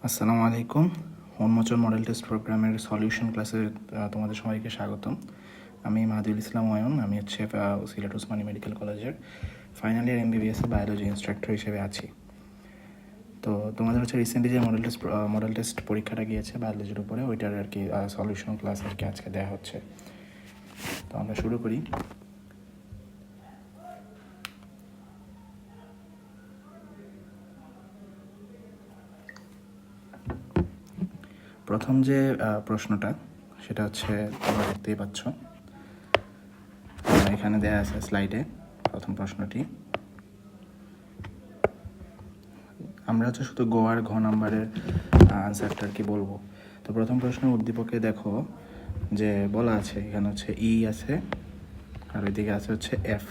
আসসালামু আলাইকুম। উন্মোচন মডেল টেস্ট প্রোগ্রামের সলিউশন ক্লাসে তোমাদের সবাইকে স্বাগতম। আমি মাহাদিউল ইসলাম অয়ন। আমি হচ্ছে সিলেট ওসমানী মেডিকেল কলেজের final year MBBS biology instructor হিসেবে আছি। তো তোমাদের হচ্ছে রিসেন্টলি যে মডেল টেস্ট পরীক্ষাটা গিয়েছে বায়োলজির উপরে, ওইটার আর কি সলিউশন ক্লাস আর কি আজকে দেওয়া হচ্ছে। তো আমরা শুরু করি। প্রথম যে প্রশ্নটা সেটা হচ্ছে তোমরা দেখতেই পাচ্ছ, এখানে দেওয়া আছে স্লাইডে। প্রথম প্রশ্নটি আমরা হচ্ছে শুধু গ আর ঘ নাম্বারের আনসারটা আর কি বলবো। তো প্রথম প্রশ্নের উদ্দীপকে দেখো যে বলা আছে এখানে হচ্ছে ই আছে আর ওইদিকে আছে হচ্ছে এফ।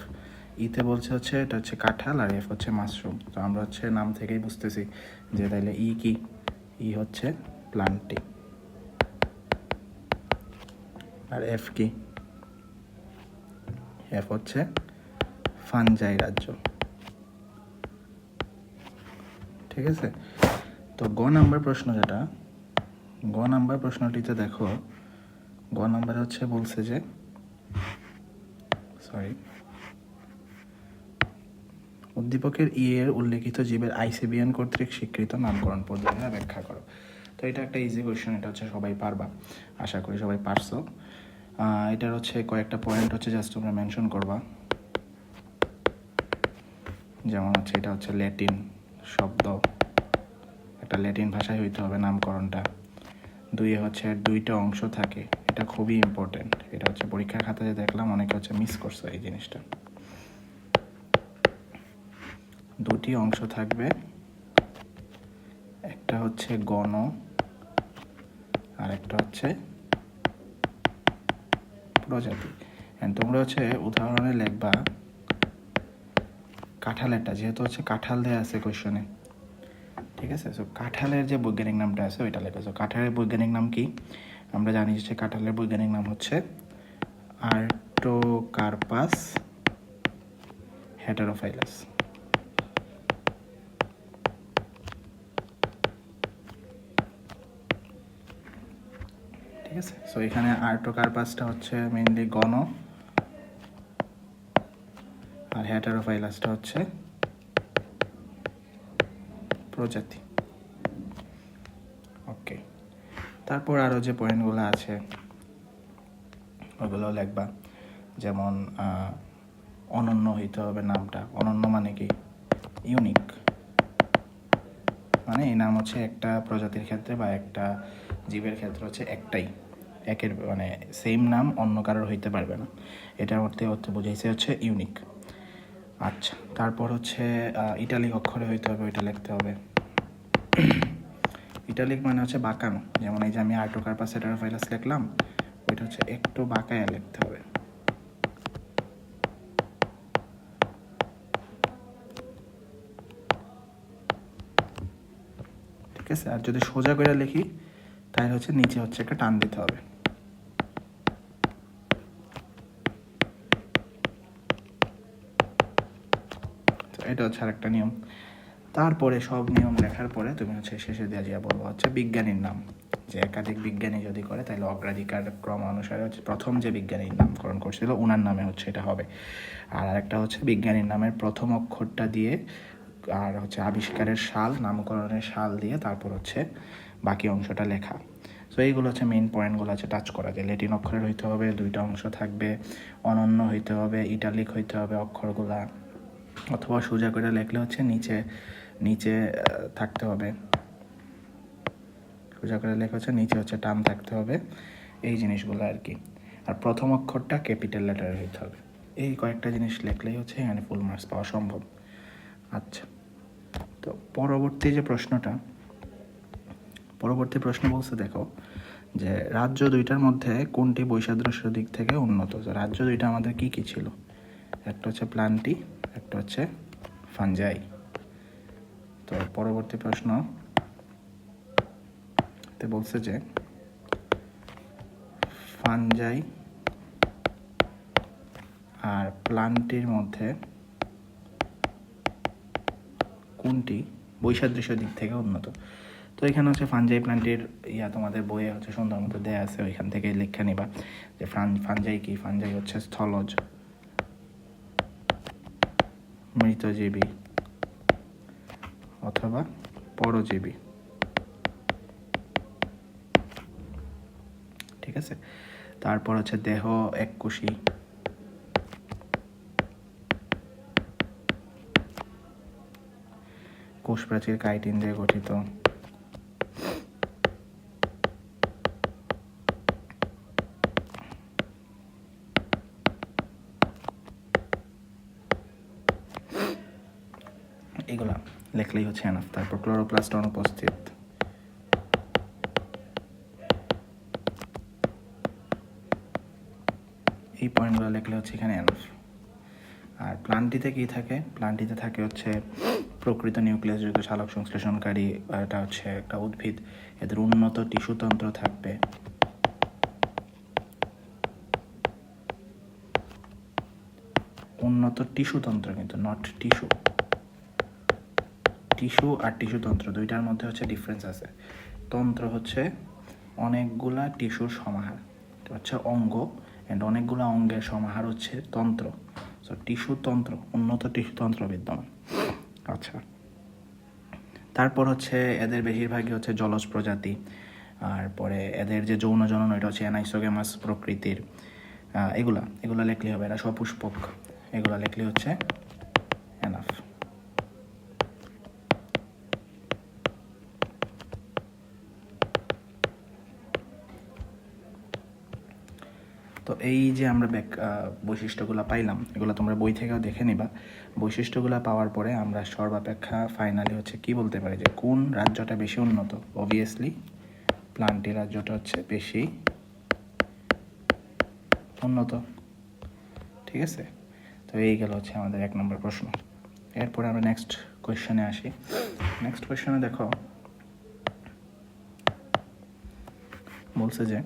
ইতে বলছে হচ্ছে এটা হচ্ছে কাঁঠাল আর এফ হচ্ছে মাশরুম। তো আমরা হচ্ছে নাম থেকেই বুঝতেছি যে তাইলে ই কি, ই হচ্ছে প্লান্টিং আর এফ কি, এফ হচ্ছে ফানজাই রাজ্য। ঠিক আছে। তো গ নাম্বার প্রশ্ন যেটা, গ নাম্বার প্রশ্নটিতে দেখো গ নাম্বার হচ্ছে বলছে যে উদ্দীপকের ই এর উল্লেখিত জীবের ICBN কর্তৃক স্বীকৃত নামকরণ পদ্ধতিটা ব্যাখ্যা করো। তো এটা একটা ইজি কোয়েশ্চেন, এটা হচ্ছে সবাই পারবা, আশা করি সবাই পারছো। এটার হচ্ছে কয়েকটা পয়েন্ট হচ্ছে জাস্ট তোমরা মেনশন করবা। যেমন হচ্ছে এটা হচ্ছে ল্যাটিন শব্দ, একটা ল্যাটিন ভাষায় হইতে হবে নামকরণটা। দুইয়ে হচ্ছে দুইটা অংশ থাকে, এটা খুবই ইম্পর্টেন্ট। এটা হচ্ছে পরীক্ষার খাতায় দেখলাম অনেকে হচ্ছে মিস করছে এই জিনিসটা। দুটি অংশ থাকবে, একটা হচ্ছে গণ আর একটা হচ্ছে প্রজাতি। তোমরা হচ্ছে উদাহরণে লিখবা কাঁঠালেরটা, যেহেতু হচ্ছে কাঁঠাল দেওয়া আছে কোয়েশনে। ঠিক আছে। সো কাঁঠালের যে বৈজ্ঞানিক নামটা আছে ওইটা লেখা। সো কাঁঠালের বৈজ্ঞানিক নাম কি? আমরা জানি যে কাঁঠালের বৈজ্ঞানিক নাম হচ্ছে আর্টোকার্পাস হেটারোফাইলাস। ঠিক আছে। সো এখানে আর্টোকার্পাসটা হচ্ছে মেইনলি গণ আর হেটারোফাইলাসটা হচ্ছে প্রজাতি। ওকে। তারপর আরও যে পয়েন্টগুলো আছে ওগুলো লিখবা। যেমন অনন্য হইতে হবে নামটা। অনন্য মানে কি? ইউনিক। মানে এই নাম হচ্ছে একটা প্রজাতির ক্ষেত্রে বা একটা জীবের ক্ষেত্রে হচ্ছে একটাই, একের মানে সেম নাম অন্য কারোর হইতে পারবে না। এটার অর্থে বোঝাইছে হচ্ছে ইউনিক। আচ্ছা, তারপর হচ্ছে ইটালিক অক্ষরে হইতে হবে, ওইটা লিখতে হবে। ইটালিক মানে হচ্ছে বাঁকানো। যেমন এই যে আমি আর্টোকার্পাস হেটারোফাইলাস লিখলাম, ওইটা হচ্ছে একটু বাঁকায়া লিখতে হবে। ঠিক আছে। আর যদি সোজা করে লিখি তাহলে হচ্ছে নিচে হচ্ছে একটা টান দিতে হবে। এটা হচ্ছে আরেকটা নিয়ম। তারপরে সব নিয়ম লেখার পরে তুমি হচ্ছে শেষে দেওয়া বলবো হচ্ছে বিজ্ঞানীর নাম। যে একাধিক বিজ্ঞানী যদি করে তাহলে অগ্রাধিকার ক্রম অনুসারে হচ্ছে প্রথম যে বিজ্ঞানীর নামকরণ করছিল ওনার নামে হচ্ছে এটা হবে। আর আরেকটা হচ্ছে বিজ্ঞানীর নামের প্রথম অক্ষরটা দিয়ে আর হচ্ছে আবিষ্কারের সাল, নামকরণের সাল দিয়ে তারপর হচ্ছে বাকি অংশটা লেখা। সো এইগুলো হচ্ছে মেইন পয়েন্টগুলো আছে টাচ করা যায়। ল্যাটিন অক্ষরের হইতে হবে, দুইটা অংশ থাকবে, অনন্য হইতে হবে, ইটালিক হইতে হবে অক্ষরগুলা, অথবা সোজা করে লেখলে হচ্ছে নিচে নিচে থাকতে হবে। সোজা করে লেখা হচ্ছে নিচে হচ্ছে টান থাকতে হবে, এই জিনিসগুলো আর কি। আর প্রথম অক্ষরটা ক্যাপিটাল লেটারে হইতে হবে। এই কয়েকটা জিনিস লিখলেই হচ্ছে এখানে ফুল মার্কস পাওয়া সম্ভব। আচ্ছা, তো পরবর্তী যে প্রশ্নটা, পরবর্তী প্রশ্ন বলছে দেখো যে রাজ্য দুইটার মধ্যে কোনটি বৈসাদৃশ্য দিক থেকে উন্নত। রাজ্য দুইটা আমাদের কি কি ছিল? একটা হচ্ছে প্লান্টি, একটা হচ্ছে ফানজাই। তো পরবর্তী প্রশ্ন তে বলছে যে ফানজাই আর প্লান্টির মধ্যে কোনটি বৈসাদৃশ্য দিক থেকে উন্নত। তো এখানে হচ্ছে ফানজাই প্ল্যান্টের তোমাদের বইয়ে হচ্ছে সুন্দর মতো দেয়া আছে, ওইখান থেকে লেখা নিবা যে ফানজাই কি। ফানজাই হচ্ছে স্থলজ, মৃতজীবী অথবা পরজীবী, ঠিক আছে। তারপর হচ্ছে দেহ এককোষী, কোষ প্রাচীর কাইটিন দিয়ে গঠিত, এগুলা লেখলেই হচ্ছে এনাফ। তারপর ক্লোরোপ্লাস্ট অনুপস্থিত, এই পয়েন্টগুলো লিখলে হচ্ছে এখানে এনাফ। আর প্লান্টটিতে কী থাকে? প্লান্টটিতে থাকে হচ্ছে প্রকৃত নিউক্লিয়াসযুক্ত সালোক সংশ্লেষণকারী, এটা হচ্ছে একটা উদ্ভিদ, এদের উন্নত টিস্যুতন্ত্র থাকবে, উন্নত টিস্যুতন্ত্র, কিন্তু নট টিস্যু। টিস্যু আর টিস্যুতন্ত্র দুইটার মধ্যে হচ্ছে ডিফারেন্স আছে। তন্ত্র হচ্ছে অনেকগুলা টিস্যুর সমাহার, হচ্ছে অঙ্গ, অ্যান্ড অনেকগুলো অঙ্গের সমাহার হচ্ছে তন্ত্র। সো টিস্যুতন্ত্র, উন্নত টিস্যুতন্ত্র বিদ্যমান। আচ্ছা, তারপর হচ্ছে এদের বেশিরভাগই হচ্ছে জলজ প্রজাতি। আর পরে এদের যে যৌন জনন, এটা হচ্ছে অ্যানাইসোগেমাস প্রকৃতির। এগুলা লেখলে হবে, এরা সপুষ্পক, এগুলা লেখলে হচ্ছে এনাফ। তো এই যে আমরা বৈশিষ্ট্যগুলো পাইলাম, এগুলো তোমরা বই থেকেও দেখে নিবা। বৈশিষ্ট্যগুলো পাওয়ার পরে আমরা সর্বাপেক্ষা ফাইনালি হচ্ছে কি বলতে পারি যে কোন রাজ্যটা বেশি উন্নত। অবভিয়াসলি প্লান্টি রাজ্যটা হচ্ছে বেশি উন্নত, ঠিক আছে। তো এই গেল হচ্ছে আমাদের 1 নম্বর প্রশ্ন। এরপরে আমরা নেক্সট কোয়েশ্চেনে আসি। নেক্সট কোয়েশ্চেনে দেখো বলছে যে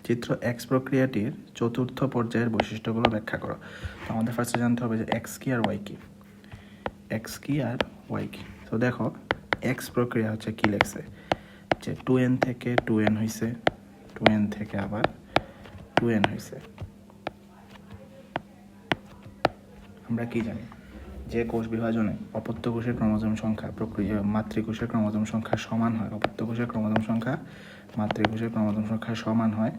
চিত্র এক্স প্রক্রিয়াটির চতুর্থ পর্যায়ের বৈশিষ্ট্যগুলো ব্যাখ্যা করো। তো আমাদের ফার্স্টে জানতে হবে যে এক্স কি আর ওয়াই কি। এক্স কি আর ওয়াই কি। তো দেখো এক্স প্রক্রিয়া হচ্ছে কি লেখছে যে 2n থেকে 2n হয়েছে, 2n থেকে আবার 2n হয়েছে। আমরা কি জানি যে কোষ বিভাজনে অপত্য কোষের ক্রোমোজোম সংখ্যা মাতৃকোষের ক্রোমোজোম সংখ্যা সমান হয়, অপত্য কোষের ক্রোমোজোম সংখ্যা মাতৃকোষের ক্রোমোজোম সংখ্যা সমান হয়,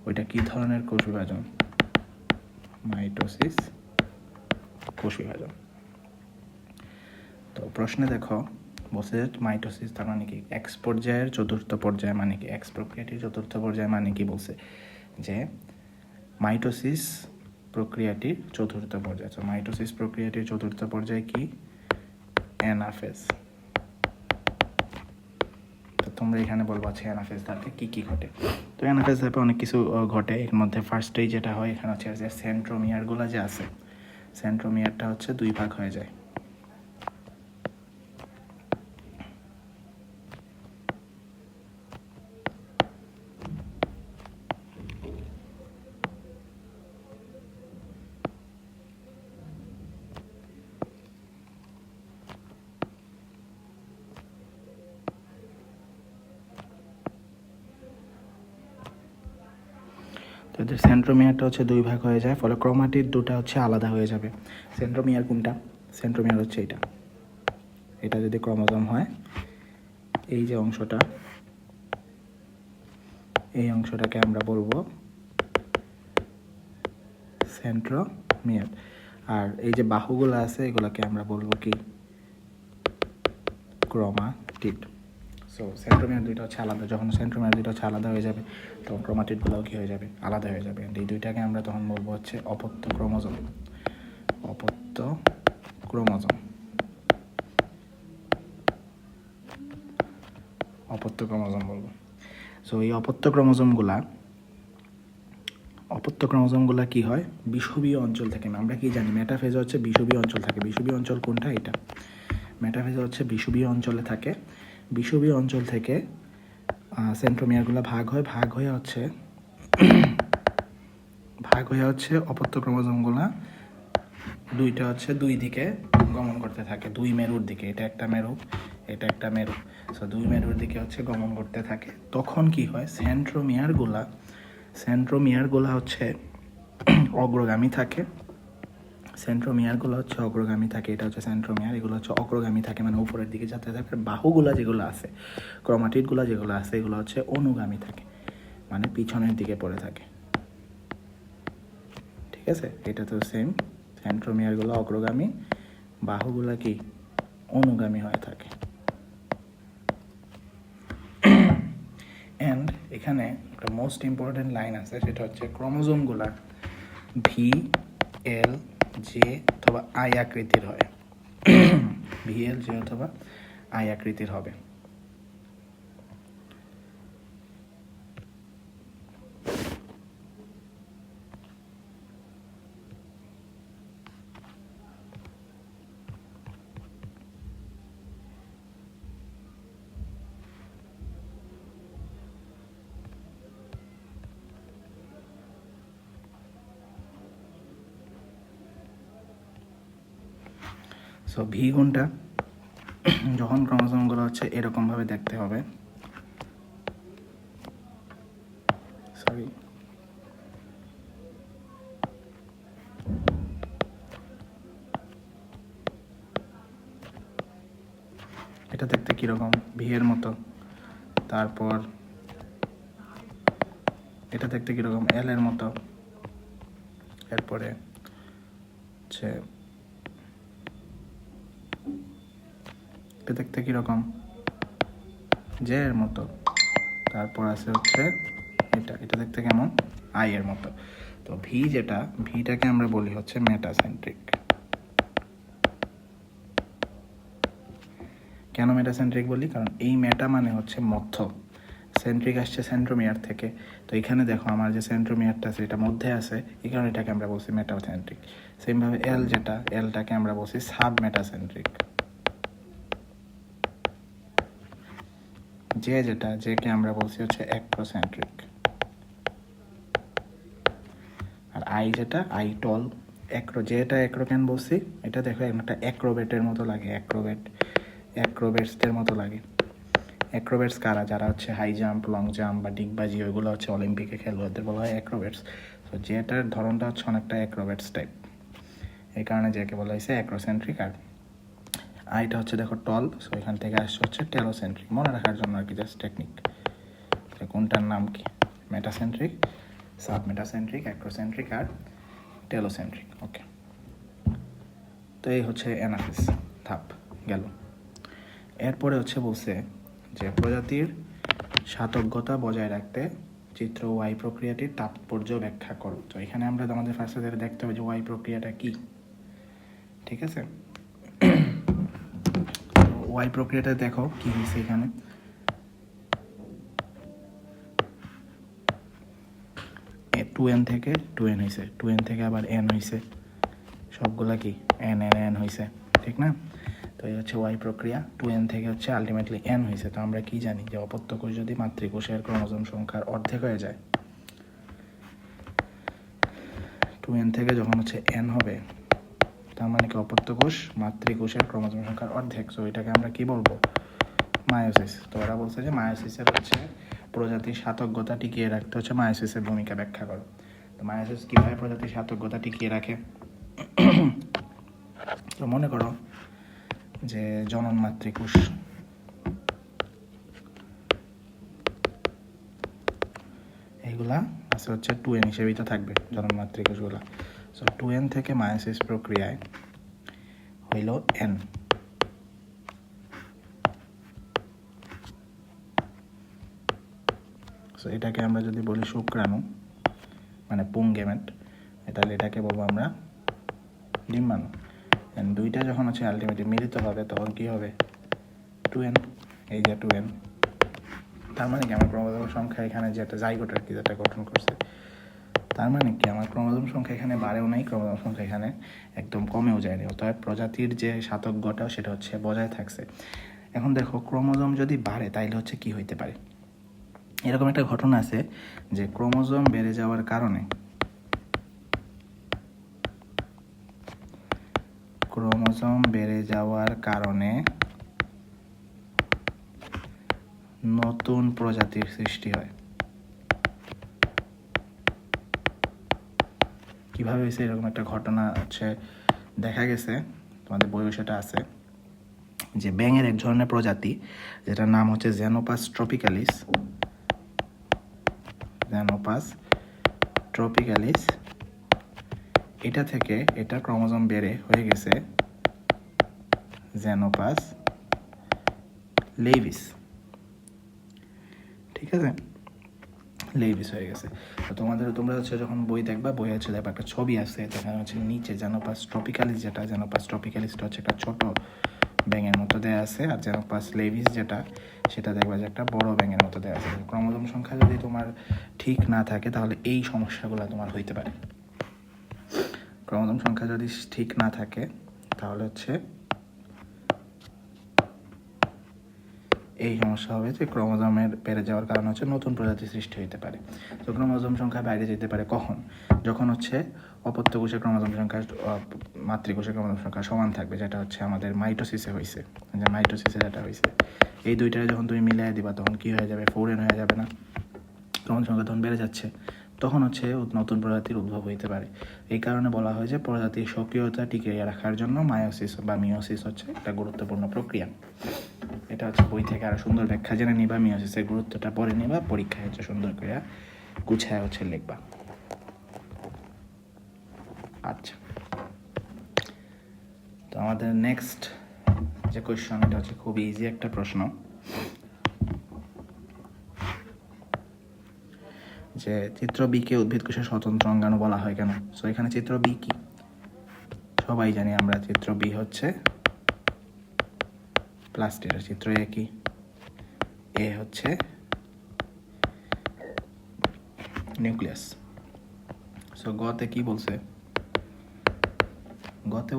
ওইটা কি ধরনের কোষ বিভাজন? মাইটোসিস কোষ বিভাজন। তো প্রশ্নে দেখো বলছে মাইটোসিস তার মানে কি? এক্স পর্যায়ের চতুর্থ পর্যায় মানে কি? এক্স প্রক্রিয়াটির চতুর্থ পর্যায় মানে কি? বলছে যে মাইটোসিস প্রক্রিয়াটির চতুর্থ পর্যায়। তো মাইটোসিস প্রক্রিয়াটির চতুর্থ পর্যায় কি? অ্যানাফেজ। তো তোমরা এখানে বলবো আছে অ্যানাফেজ ধাপে কি কি ঘটে। তো অ্যানাফেজ ধাপে অনেক কিছু ঘটে। এর মধ্যে ফার্স্টেই যেটা হয় এখানে হচ্ছে যে সেন্ট্রোমিয়ারগুলো যে আছে, সেন্ট্রোমিয়ারটা হচ্ছে 2 ভাগ হয়ে যায়। এদের সেন্ট্রোমিয়ারটা হচ্ছে 2 ভাগ হয়ে যায়, ফলে ক্রোমাটিড দুটা হচ্ছে আলাদা হয়ে যাবে। সেন্ট্রোমিয়ার কোনটা? সেন্ট্রোমিয়ার হচ্ছে এটা। এটা যদি ক্রোমোজোম হয়, এই যে অংশটা, এই অংশটাকে আমরা বলবো সেন্ট্রোমিয়ার। আর এই যে বাহুগুলো আছে এগুলোকে আমরা বলবো কি? ক্রোমাটিড। সো সেন্ট্রোমিয়ার দুইটা হচ্ছে আলাদা। যখন সেন্ট্রোমিয়ার দুইটা হচ্ছে আলাদা হয়ে যাবে তখন ক্রোমাটিডগুলোও কী হয়ে যাবে? আলাদা হয়ে যাবে। এই দুইটাকে আমরা তখন বলবো হচ্ছে অপত্য ক্রোমোজোম। অপত্য ক্রোমোজোম, অপত্য ক্রোমোজোম বলবো। সো এই অপত্য ক্রোমোজোমগুলা কি হয়? বিষুবীয় অঞ্চল থেকে। আমরা কি জানি মেটাফেজ হচ্ছে বিষুবীয় অঞ্চল থাকে। বিষুবীয় অঞ্চল কোনটা? এটা। মেটাফেজ হচ্ছে বিষুবীয় অঞ্চলে থাকে। বিষুবীয় অঞ্চল থেকে সেন্ট্রোমিয়ারগুলো ভাগ হয়ে হচ্ছে অপত্য ক্রোমোজোমগুলা দুইটা হচ্ছে 2 দিকে গমন করতে থাকে দুই মেরুর দিকে, এটা একটা মেরু, এটা একটা মেরু, সো দুই মেরুর দিকে হচ্ছে গমন করতে থাকে। তখন কি হয়, সেন্ট্রোমিয়ারগুলা হচ্ছে অগ্রগামী থাকে, সেন্ট্রোমিয়ারগুলো হচ্ছে অগ্রগামী থাকে, এটা হচ্ছে সেন্ট্রোমিয়ার, এগুলো হচ্ছে অগ্রগামী থাকে মানে উপরের দিকে যেতে থাকে। বাহুগুলা যেগুলো আছে, ক্রোমাটিডগুলো যেগুলো আছে, এগুলো হচ্ছে অনুগামী থাকে মানে পিছনের দিকে পড়ে থাকে। ঠিক আছে, এটা তো সেম, সেন্ট্রোমিয়ারগুলো অগ্রগামী, বাহুগুলা কি অনুগামী হয়ে থাকে। অ্যান্ড এখানে একটা মোস্ট ইম্পর্টেন্ট লাইন আছে, সেটা হচ্ছে ক্রোমোজোমগুলা ভি, এল, জে অথবা আই আকৃতির হয়। ভি, এল, জে অথবা আই আকৃতির হবে। সো ভি গুণটা যখন ক্রোমোজোমগুলো হচ্ছে এরকমভাবে দেখতে হবে, সরি এটা দেখতে কীরকম, ভি এর মতো। তারপর এটা দেখতে কীরকম, এল এর মতো। এরপরে হচ্ছে এটা দেখতে কীরকম, জে এর মতো। তারপর আছে হচ্ছে এটা দেখতে কেমন, আই এর মতো। তো ভিটাকে আমরা বলি হচ্ছে মেটাসেন্ট্রিক। কেন মেটাসেন্ট্রিক বলি, কারণ এই মেটা মানে হচ্ছে মধ্য, সেন্ট্রিক আসছে সেন্ট্রোমিয়ার থেকে। তো এখানে দেখো আমার যে সেন্ট্রোমিয়ারটা আছে এটা মধ্যে আছে, এই কারণে এটাকে আমরা বলছি মেটাসেন্ট্রিক। সেমভাবে এলটাকে আমরা বলছি সাব মেটাসেন্ট্রিক। জেকে আমরা বলছি হচ্ছে অ্যাক্রোসেন্ট্রিক। আর আই টল। যেটা অ্যাক্রো কেন বলছি, এটা দেখো একটা অ্যাক্রোবেটের মতো লাগে, অ্যাক্রোবেটসদের মতো লাগে। অ্যাক্রোবেটস কারা, যারা হচ্ছে হাই জাম্প, লং জাম্প বা ডিগবাজি, ওইগুলো হচ্ছে অলিম্পিকে খেলোয়াড়দের বলা হয় অ্যাক্রোবেটস। তো যেটার ধরনটা হচ্ছে অনেকটা অ্যাক্রোবেটস টাইপ, এই কারণে যেকে বলা হয়েছে অ্যাক্রোসেন্ট্রিক। আর আইটা হচ্ছে দেখো টল, সো এখান থেকে আসছে হচ্ছে টেলোসেন্ট্রিক, মনে রাখার জন্য আর কি, জাস্ট টেকনিক। কোনটার নাম কি, মেটাসেন্ট্রিক, সাব মেটাসেন্ট্রিক, অ্যাক্রোসেন্ট্রিক আর টেলোসেন্ট্রিক। ওকে, তো এই হচ্ছে অ্যানাফিস ধাপ গেল। এরপরে হচ্ছে বলছে যে প্রজাতির স্বাতজ্ঞতা বজায় রাখতে চিত্র ওয়াই প্রক্রিয়াটির তাৎপর্য ব্যাখ্যা করো। তো এখানে আমরা আমাদের ফার্স্টে দেখতে হবে যে ওয়াই প্রক্রিয়াটা কি। ঠিক আছে, ওয়াই প্রক্রিয়াটা দেখো কি হয়েছে এখানে, টু এন থেকে টু এন হয়েছে, টু এন থেকে আবার এন হয়েছে, সবগুলা কি এন এন এন হয়েছে, ঠিক না? তো এই হচ্ছে ওয়াই প্রক্রিয়া, টু এন থেকে হচ্ছে আলটিমেটলি এন হয়েছে। তো আমরা কি জানি যে অপত্য কোষ যদি মাতৃকোষের ক্রোমোজোম সংখ্যার অর্ধেক হয়ে যায়, টু এন থেকে যখন হচ্ছে এন হবে, তার মানে কি অপত্য কোষ মাতৃকোষের ক্রোমোজোম সংখ্যার অর্ধেক। সো এটাকে আমরা কি বলবো, মায়োসিস। তো ওরা বলছে যে মায়োসিসের হচ্ছে প্রজাতির স্বাতজ্ঞতা টিকিয়ে রাখতে হচ্ছে মায়োসিসের ভূমিকা ব্যাখ্যা করো। তো মায়োসিস কীভাবে প্রজাতির স্বাতজ্ঞতা টিকিয়ে রাখে, তো মনে করো যে জনন মাতৃকোষ, এইগুলা আছে হচ্ছে টু এন হিসেবেই তো থাকবে জনন মাতৃকোষগুলা। সো টু এন থেকে মায়োসিস প্রক্রিয়ায় হইল এন। সো এটাকে আমরা যদি বলি শুক্রাণু মানে পুংগেমেট, তাহলে এটাকে বলবো আমরা ডিম্বাণু। এন্ড দুইটা যখন হচ্ছে আলটিমেটলি মিলিত হবে তখন কি হবে, টু এন। এই যে টু এন, তার মানে কি আমার ক্রোমোজোম সংখ্যা এখানে যেটা জাইগোট আর কি যেটা গঠন করছে, তার মানে কি আমার ক্রোমোজোম সংখ্যা এখানে বাড়েও নাই, ক্রোমোজোম সংখ্যা এখানে একদম কমেও যায়নি। অতএব প্রজাতির যে স্বাতজ্ঞটা সেটা হচ্ছে বজায় থাকছে। এখন দেখো ক্রোমোজোম যদি বাড়ে তাইলে হচ্ছে কি হইতে পারে, এরকম একটা ঘটনা আছে যে ক্রোমোজোম বেড়ে যাওয়ার কারণে ক্রোমোজোম বেড়ে যাওয়ার কারণে নতুন প্রজাতির সৃষ্টি হয়। কিভাবে হয়েছে এরকম একটা ঘটনা হচ্ছে দেখা গেছে, তোমাদের বইয়ে সেটা আছে, যে ব্যাঙের এক ধরনের প্রজাতি যেটার নাম হচ্ছে জেনোপাস ট্রপিক্যালিস, এটা থেকে এটা ক্রোমোজোম বেড়ে হয়ে গেছে জেনোপাস লেভিস। ঠিক আছে, লেভিস হয়ে গেছে। তো তোমরা হচ্ছে যখন বই দেখবা, বই হচ্ছে দেখবা একটা ছবি আছে, যেখানে হচ্ছে নিচে জেনোপাস ট্রপিক্যালিস, যেটা জেনোপাস ট্রপিক্যালিসটা হচ্ছে একটা ছোট ব্যাঙের মতো দেয়া আছে, আর জেনোপাস লেভিস যেটা, সেটা দেখবা যে একটা বড় ব্যাঙের মতো দেয়া আছে। ক্রোমোজোম সংখ্যা যদি তোমার ঠিক না থাকে তাহলে এই সমস্যাগুলো তোমার হইতে পারে। ক্রোমোজোম সংখ্যা যদি ঠিক না থাকে তাহলে হচ্ছে এই সমস্যা হবে যে ক্রোমোজোমের বেড়ে যাওয়ার কারণে হচ্ছে নতুন প্রজাতি সৃষ্টি হতে পারে। তো ক্রোমোজোম সংখ্যা বাইরে যেতে পারে কখন? যখন হচ্ছে অপত্য কোষের ক্রোমোজোম সংখ্যা মাতৃকোষের ক্রোমোজোম সংখ্যা সমান থাকবে, যেটা হচ্ছে আমাদের মাইটোসিসে হয়েছে, যে মাইটোসিসে যেটা হয়েছে, এই দুইটারে যখন তুমি মিলিয়ে দিবা তখন কি হয়ে যাবে, ফোরেন হয়ে যাবে না, ক্রোমোজোম সংখ্যা তখন বেড়ে যাচ্ছে, তখন হচ্ছে নতুন প্রজাতির উদ্ভব হইতে পারে। এই কারণে বলা হয় যে প্রজাতির সক্রিয়তা টিকিয়ে রাখার জন্য মায়োসিস বা মিওসিস হচ্ছে একটা গুরুত্বপূর্ণ প্রক্রিয়া। এটা হচ্ছে বই থেকে আরো সুন্দর ব্যাখ্যা জেনে নিবা, মিওসিসের গুরুত্বটা পরে নিবা, পরীক্ষায় হচ্ছে সুন্দর করে গুছায় হচ্ছে লিখবা। আচ্ছা, তো আমাদের নেক্সট যে কোয়েশ্চন, এটা হচ্ছে খুব ইজি একটা প্রশ্ন, যে চিত্র বি কে উদ্ভিদ কোষের স্বতন্ত্র অঙ্গাণু বলা হয় কেন? সো এখানে চিত্র বি কি সবাই জানি আমরা, চিত্র বি হচ্ছে প্লাস্টিড, চিত্র এ কি, এ হচ্ছে নিউক্লিয়াস। সো গতে কি বলছে? গতে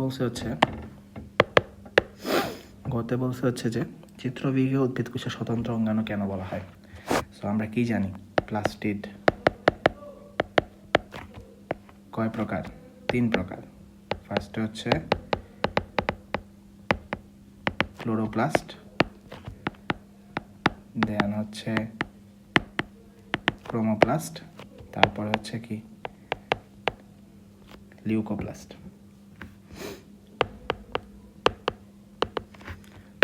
বলছে হচ্ছে যে চিত্র বি কে উদ্ভিদ কোষের স্বতন্ত্র অঙ্গাণু কেন বলা হয়? সো আমরা কি জানি, প্লাস্টিড কয় প্রকার? 3 প্রকার। ফার্স্টে হচ্ছে ক্লোরোপ্লাস্ট, দেন হচ্ছে ক্রোমোপ্লাস্ট, তারপরে হচ্ছে কি লিউকোপ্লাস্ট।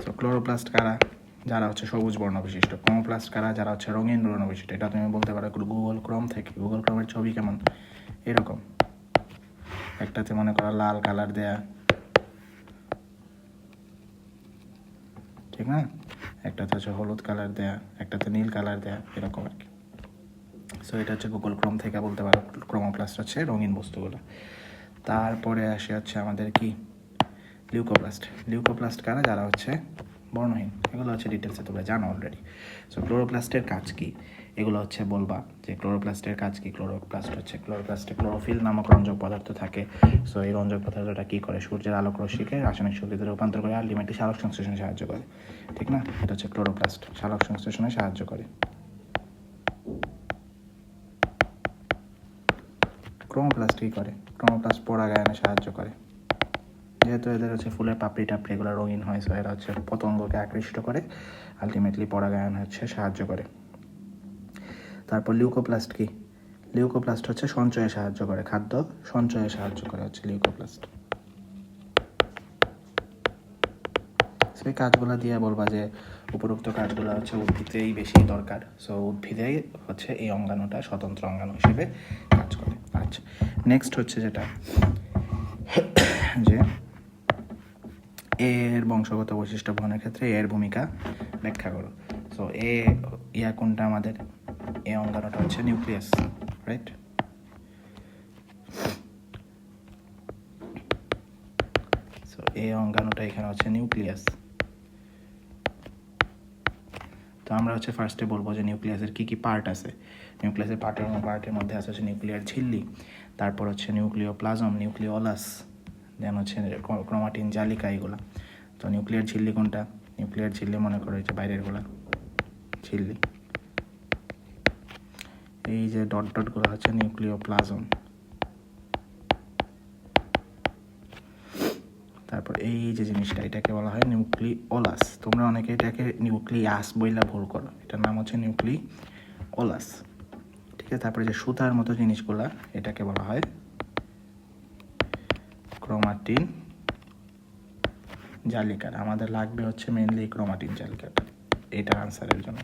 তো ক্লোরোপ্লাস্ট কারা? যারা হচ্ছে সবুজ বর্ণ বিশিষ্ট। ক্রোমোপ্লাস্ট কারা? যারা হচ্ছে রঙিন বর্ণ বিশিষ্ট। এটা তুমি বলতে পারো গুগল ক্রোম থেকে। গুগল ক্রোমের ছবি কেমন? এরকম, একটাতে মনে করো লাল কালার দেয়া, ঠিক না, একটাতে হচ্ছে হলুদ কালার দেয়া, একটাতে নীল কালার দেয়া, এরকম আর কি। সো এটা হচ্ছে গুগল ক্রোম থেকে বলতে পারো ক্রোমোপ্লাস্ট হচ্ছে রঙিন বস্তুগুলো। তারপরে আসে হচ্ছে আমাদের কি লিউকোপ্লাস্ট কারা? যারা হচ্ছে বর্ণহীন। এগুলো হচ্ছে ডিটেলসে তোমরা জানো অলরেডি। সো ক্লোরোপ্লাস্টের কাজ কি এগুলো হচ্ছে বলবা, যে ক্লোরোপ্লাস্টের কাজ কি। ক্লোরোপ্লাস্টে ক্লোরোফিল নামক রঞ্জক পদার্থ থাকে। সো এই রঞ্জক পদার্থটা কি করে? সূর্যের আলোক রশ্মিকে রাসায়নিক শক্তিতে রূপান্তর করে আলটিমেটলি সালোক সংশ্লেষণে সাহায্য করে, ঠিক না? এটা হচ্ছে ক্লোরোপ্লাস্ট, সালোক সংশ্লেষণে সাহায্য করে। ক্রোমোপ্লাস্ট কি করে? ক্রোমোপ্লাস্ট পরাগায়নে সাহায্য করে। যেহেতু এদের হচ্ছে ফুলের পাপড়ি টাপড়ি এগুলো রঙিন হয়, সো এরা হচ্ছে পতঙ্গকে আকৃষ্ট করে আলটিমেটলি পরাগায়ন হচ্ছে সাহায্য করে। তারপর লিউকোপ্লাস্ট কি? লিউকোপ্লাস্ট হচ্ছে সঞ্চয়ে সাহায্য করে, খাদ্য সঞ্চয়ে সাহায্য করে হচ্ছে লিউকোপ্লাস্ট। সেই কাজগুলো দিয়ে বলবা যে উপরোক্ত কাজগুলো হচ্ছে উদ্ভিদেই বেশি দরকার। সো উদ্ভিদেই হচ্ছে এই অঙ্গাণুটা স্বতন্ত্র অঙ্গাণু হিসেবে কাজ করে। আচ্ছা, নেক্সট হচ্ছে যেটা, যে এর বংশগত বৈশিষ্ট্য বহনের ক্ষেত্রে এর ভূমিকা ব্যাখ্যা করো। সো কোনটা আমাদের? এ অঙ্গাণুটা হচ্ছে নিউক্লিয়াস, রাইট? সো এ অঙ্গাণুটা এখানে হচ্ছে নিউক্লিয়াস। তো আমরা হচ্ছে ফার্স্টে বলবো যে নিউক্লিয়াসের কী কী পার্ট আছে। নিউক্লিয়াসের পার্টের মধ্যে আছে হচ্ছে নিউক্লিয়ার ঝিল্লি, তারপর হচ্ছে নিউক্লিওপ্লাজম, নিউক্লিওলাস, দেন হচ্ছে ক্রোমাটিন জালিকা, এগুলা। তো নিউক্লিয়ার ঝিল্লি কোনটা? নিউক্লিয়ার ঝিল্লি মনে করো হচ্ছে বাইরেরগুলা ঝিল্লি, এই যে ডটগুলো হচ্ছে নিউক্লিওপ্লাজম। তারপর এই যে জিনিসটা, এটাকে বলা হয় নিউক্লিওলাস। তোমরা অনেকে এটাকে নিউক্লিয়াস বইলা ভুল করো, এটার নাম হচ্ছে নিউক্লিওলাস। ঠিক আছে, তারপরে যে সুতার মতো জিনিসগুলা, এটাকে বলা হয় ক্রোমাটিন জালিকা। আমাদের লাগবে হচ্ছে মেইনলি ক্রোমাটিন জালিকাটা এটার আনসারের জন্য।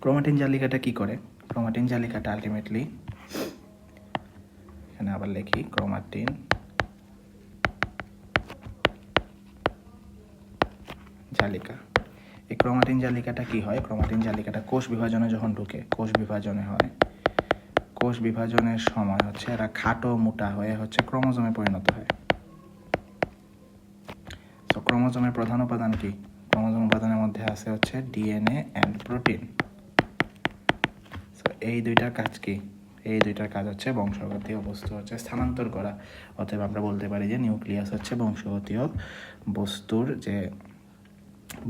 ক্রোমাটিন জালিকাটা কি করে? ক্রোমাটিন জালিকাটা আলটিমেটলি, এখানে আবার লিখি ক্রোমাটিন জালিকা। এই ক্রোমাটিন জালিকাটা কি হয়? ক্রোমাটিন জালিকাটা কোষ বিভাজনে যখন ঢুকে, কোষ বিভাজনে হয়, কোষ বিভাজনের সময় হচ্ছে এরা খাটো মোটা হয়ে হচ্ছে ক্রোমোজোমে পরিণত হয়। তো ক্রোমোজোমের প্রধান উপাদান কি? ক্রোমোজোম উপাদানের মধ্যে আছে হচ্ছে ডিএনএ অ্যান্ড প্রোটিন। এই দুইটার কাজ কি? এই দুইটার কাজ হচ্ছে বংশগতীয় বস্তু হচ্ছে স্থানান্তর করা। অতএব আমরা বলতে পারি যে নিউক্লিয়াস হচ্ছে বংশগতীয় বস্তুর যে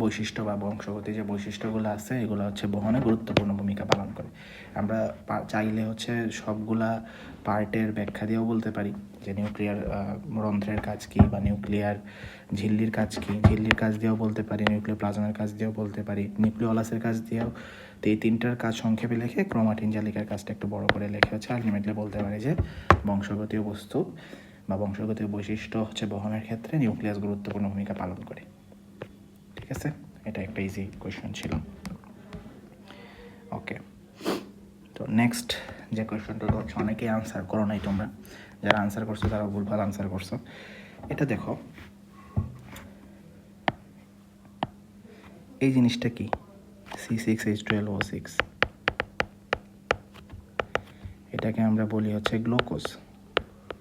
বৈশিষ্ট্য বা বংশগতি যে বৈশিষ্ট্যগুলো আছে এগুলো হচ্ছে বহনে গুরুত্বপূর্ণ ভূমিকা পালন করে। আমরা চাইলে হচ্ছে সবগুলা পার্টের ব্যাখ্যা দিয়েও বলতে পারি যে নিউক্লিয়ার রন্ধ্রের কাজ কী, বা নিউক্লিয়ার ঝিল্লির কাজ কী, ঝিল্লির কাজ দিয়েও বলতে পারি, নিউক্লিওপ্লাজমের কাজ দিয়েও বলতে পারি, নিউক্লিওলাসের কাজ দিয়েও। তো এই তিনটার কাজ সংক্ষেপে লিখে ক্রোমাটিন জালিকার কাজটা একটু বড় করে লিখে হচ্ছে আলটিমেটলি বলতে পারি যে বংশগতীয় বস্তু বা বংশগতীয় বৈশিষ্ট্য হচ্ছে বহনের ক্ষেত্রে নিউক্লিয়াস গুরুত্বপূর্ণ ভূমিকা পালন করে। ঠিক আছে, এটা একটা ইজি কোয়েশ্চেন ছিল। ওকে, তো নেক্সট যে কোয়েশ্চেনটা হচ্ছে অনেকেই আনসার করো নাই তোমরা, যারা আনসার করছো তারা ভুলভাল আনসার করছো। এটা দেখো, এই জিনিসটা কি? C6H12O6, এটাকে আমরা বলি হচ্ছে গ্লুকোজ।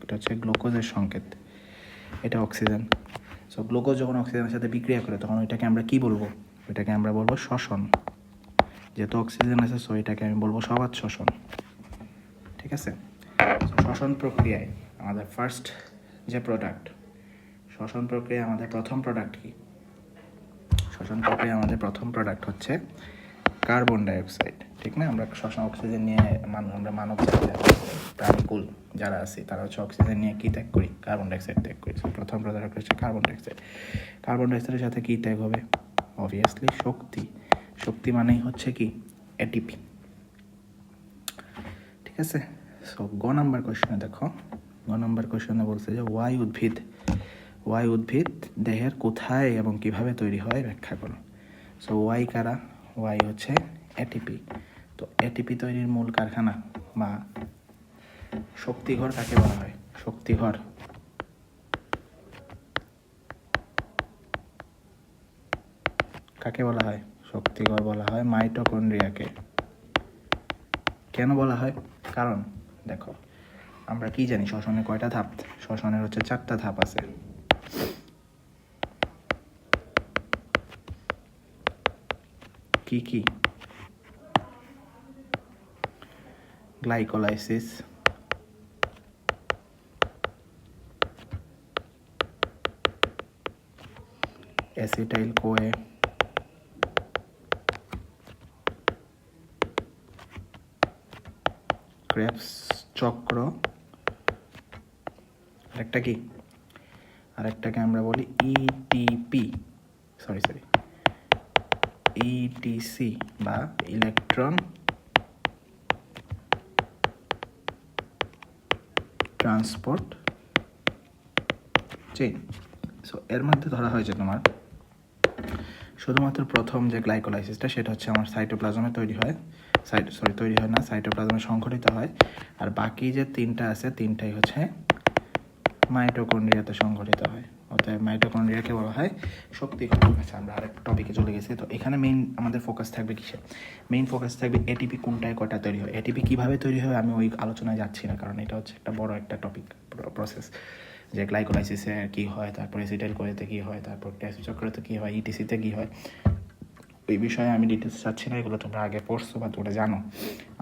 এটা হচ্ছে গ্লুকোজের সংকেত, এটা অক্সিজেন। সো গ্লুকোজ যখন অক্সিজেনের সাথে বিক্রিয়া করে তখন ওইটাকে আমরা কি বলবো? ওইটাকে আমরা বলবো শ্বসন। যেহেতু অক্সিজেন আছে সো এটাকে আমি বলবো সবাত শ্বসন। ঠিক আছে, শ্বসন প্রক্রিয়ায় আমাদের ফার্স্ট যে প্রোডাক্ট, শ্বসন প্রক্রিয়ায় আমাদের প্রথম প্রোডাক্ট কি? শ্বসন প্রক্রিয়ায় আমাদের প্রথম প্রোডাক্ট হচ্ছে কার্বন ডাইঅক্সাইড। ঠিক না? আমরা শ্বসন অক্সিজেন নিয়ে আমরা মানব জাতি প্রাণীকুল যারা আছি তারা হচ্ছে অক্সিজেন নিয়ে কী ত্যাগ করি? কার্বন ডাইঅক্সাইড ত্যাগ করি। প্রথম প্রোডাক্ট হচ্ছে কার্বন ডাইঅক্সাইড। কার্বন ডাইঅক্সাইডের সাথে কী ত্যাগ হবে? অবভিয়াসলি শক্তি। শক্তি মানেই হচ্ছে কি? এটিপি। ঠিক আছে, সো গ নাম্বার কোয়েশ্চনে দেখো, গ নাম্বার কোয়েশ্চনে বলছে যে ওয়াই উদ্ভিদ দেহের কোথায় এবং কিভাবে তৈরি হয় ব্যাখ্যা করো। সো ওয়াই কারা? ওয়াই হচ্ছে এটিপি। তো এটিপি তৈরির মূল কারখানা বা শক্তিঘর কাকে বলা হয়? শক্তিঘর কাকে বলা হয়? শক্তিঘর বলা হয় মাইটোকন্ড্রিয়াকে। কেন বলা হয়? কারণ দেখো, আমরা কি জানি শ্বসনে কয়টা ধাপ? শ্বসনের হচ্ছে 4টা ধাপ আছে। কি কি? গ্লাইকোলাইসিস, অ্যাসিটাইল কোয়ে, ক্রেবস চক্র, আরেকটা কি? আরেকটাকে আমরা বলি ইটিপি, ইটিসি বা ইলেকট্রন ট্রান্সপোর্ট চেইন। সো এর মধ্যে ধরা হয় যে তোমার শুধুমাত্র প্রথম যে গ্লাইকোলাইসিসটা সেটা হচ্ছে আমার সাইটোপ্লাজমে তৈরি হয়, সাইটোপ্লাজমে সংঘটিত হয়। আর বাকি যে 3টা আছে 3টাই হচ্ছে মাইটোকন্ড্রিয়াতে সংঘটিত হয়। অর্থাৎ মাইটোকন্ড্রিয়াকে বলা হয় শক্তিঘর। আচ্ছা, আমরা আরেক টপিকে চলে গেছি। তো এখানে মেইন আমাদের ফোকাস থাকবে কিসে? মেইন ফোকাস থাকবে এটিপি কোনটায় কটা তৈরি হয়। এটিপি কীভাবে তৈরি হয় আমি ওই আলোচনায় যাচ্ছি না, কারণ এটা হচ্ছে একটা বড় একটা টপিক প্রসেস, যে গ্লাইকোলাইসিসে কী হয়, তারপর অ্যাসিটাইল কোয়েতে কী হয়, তারপর ক্রেবস চক্রতে কী হয়, ইটিসিতে কী হয়, ওই বিষয়ে আমি ডিটেলস চাচ্ছি না, এগুলো তোমরা আগে পড়ছো বা তোমরা জানো।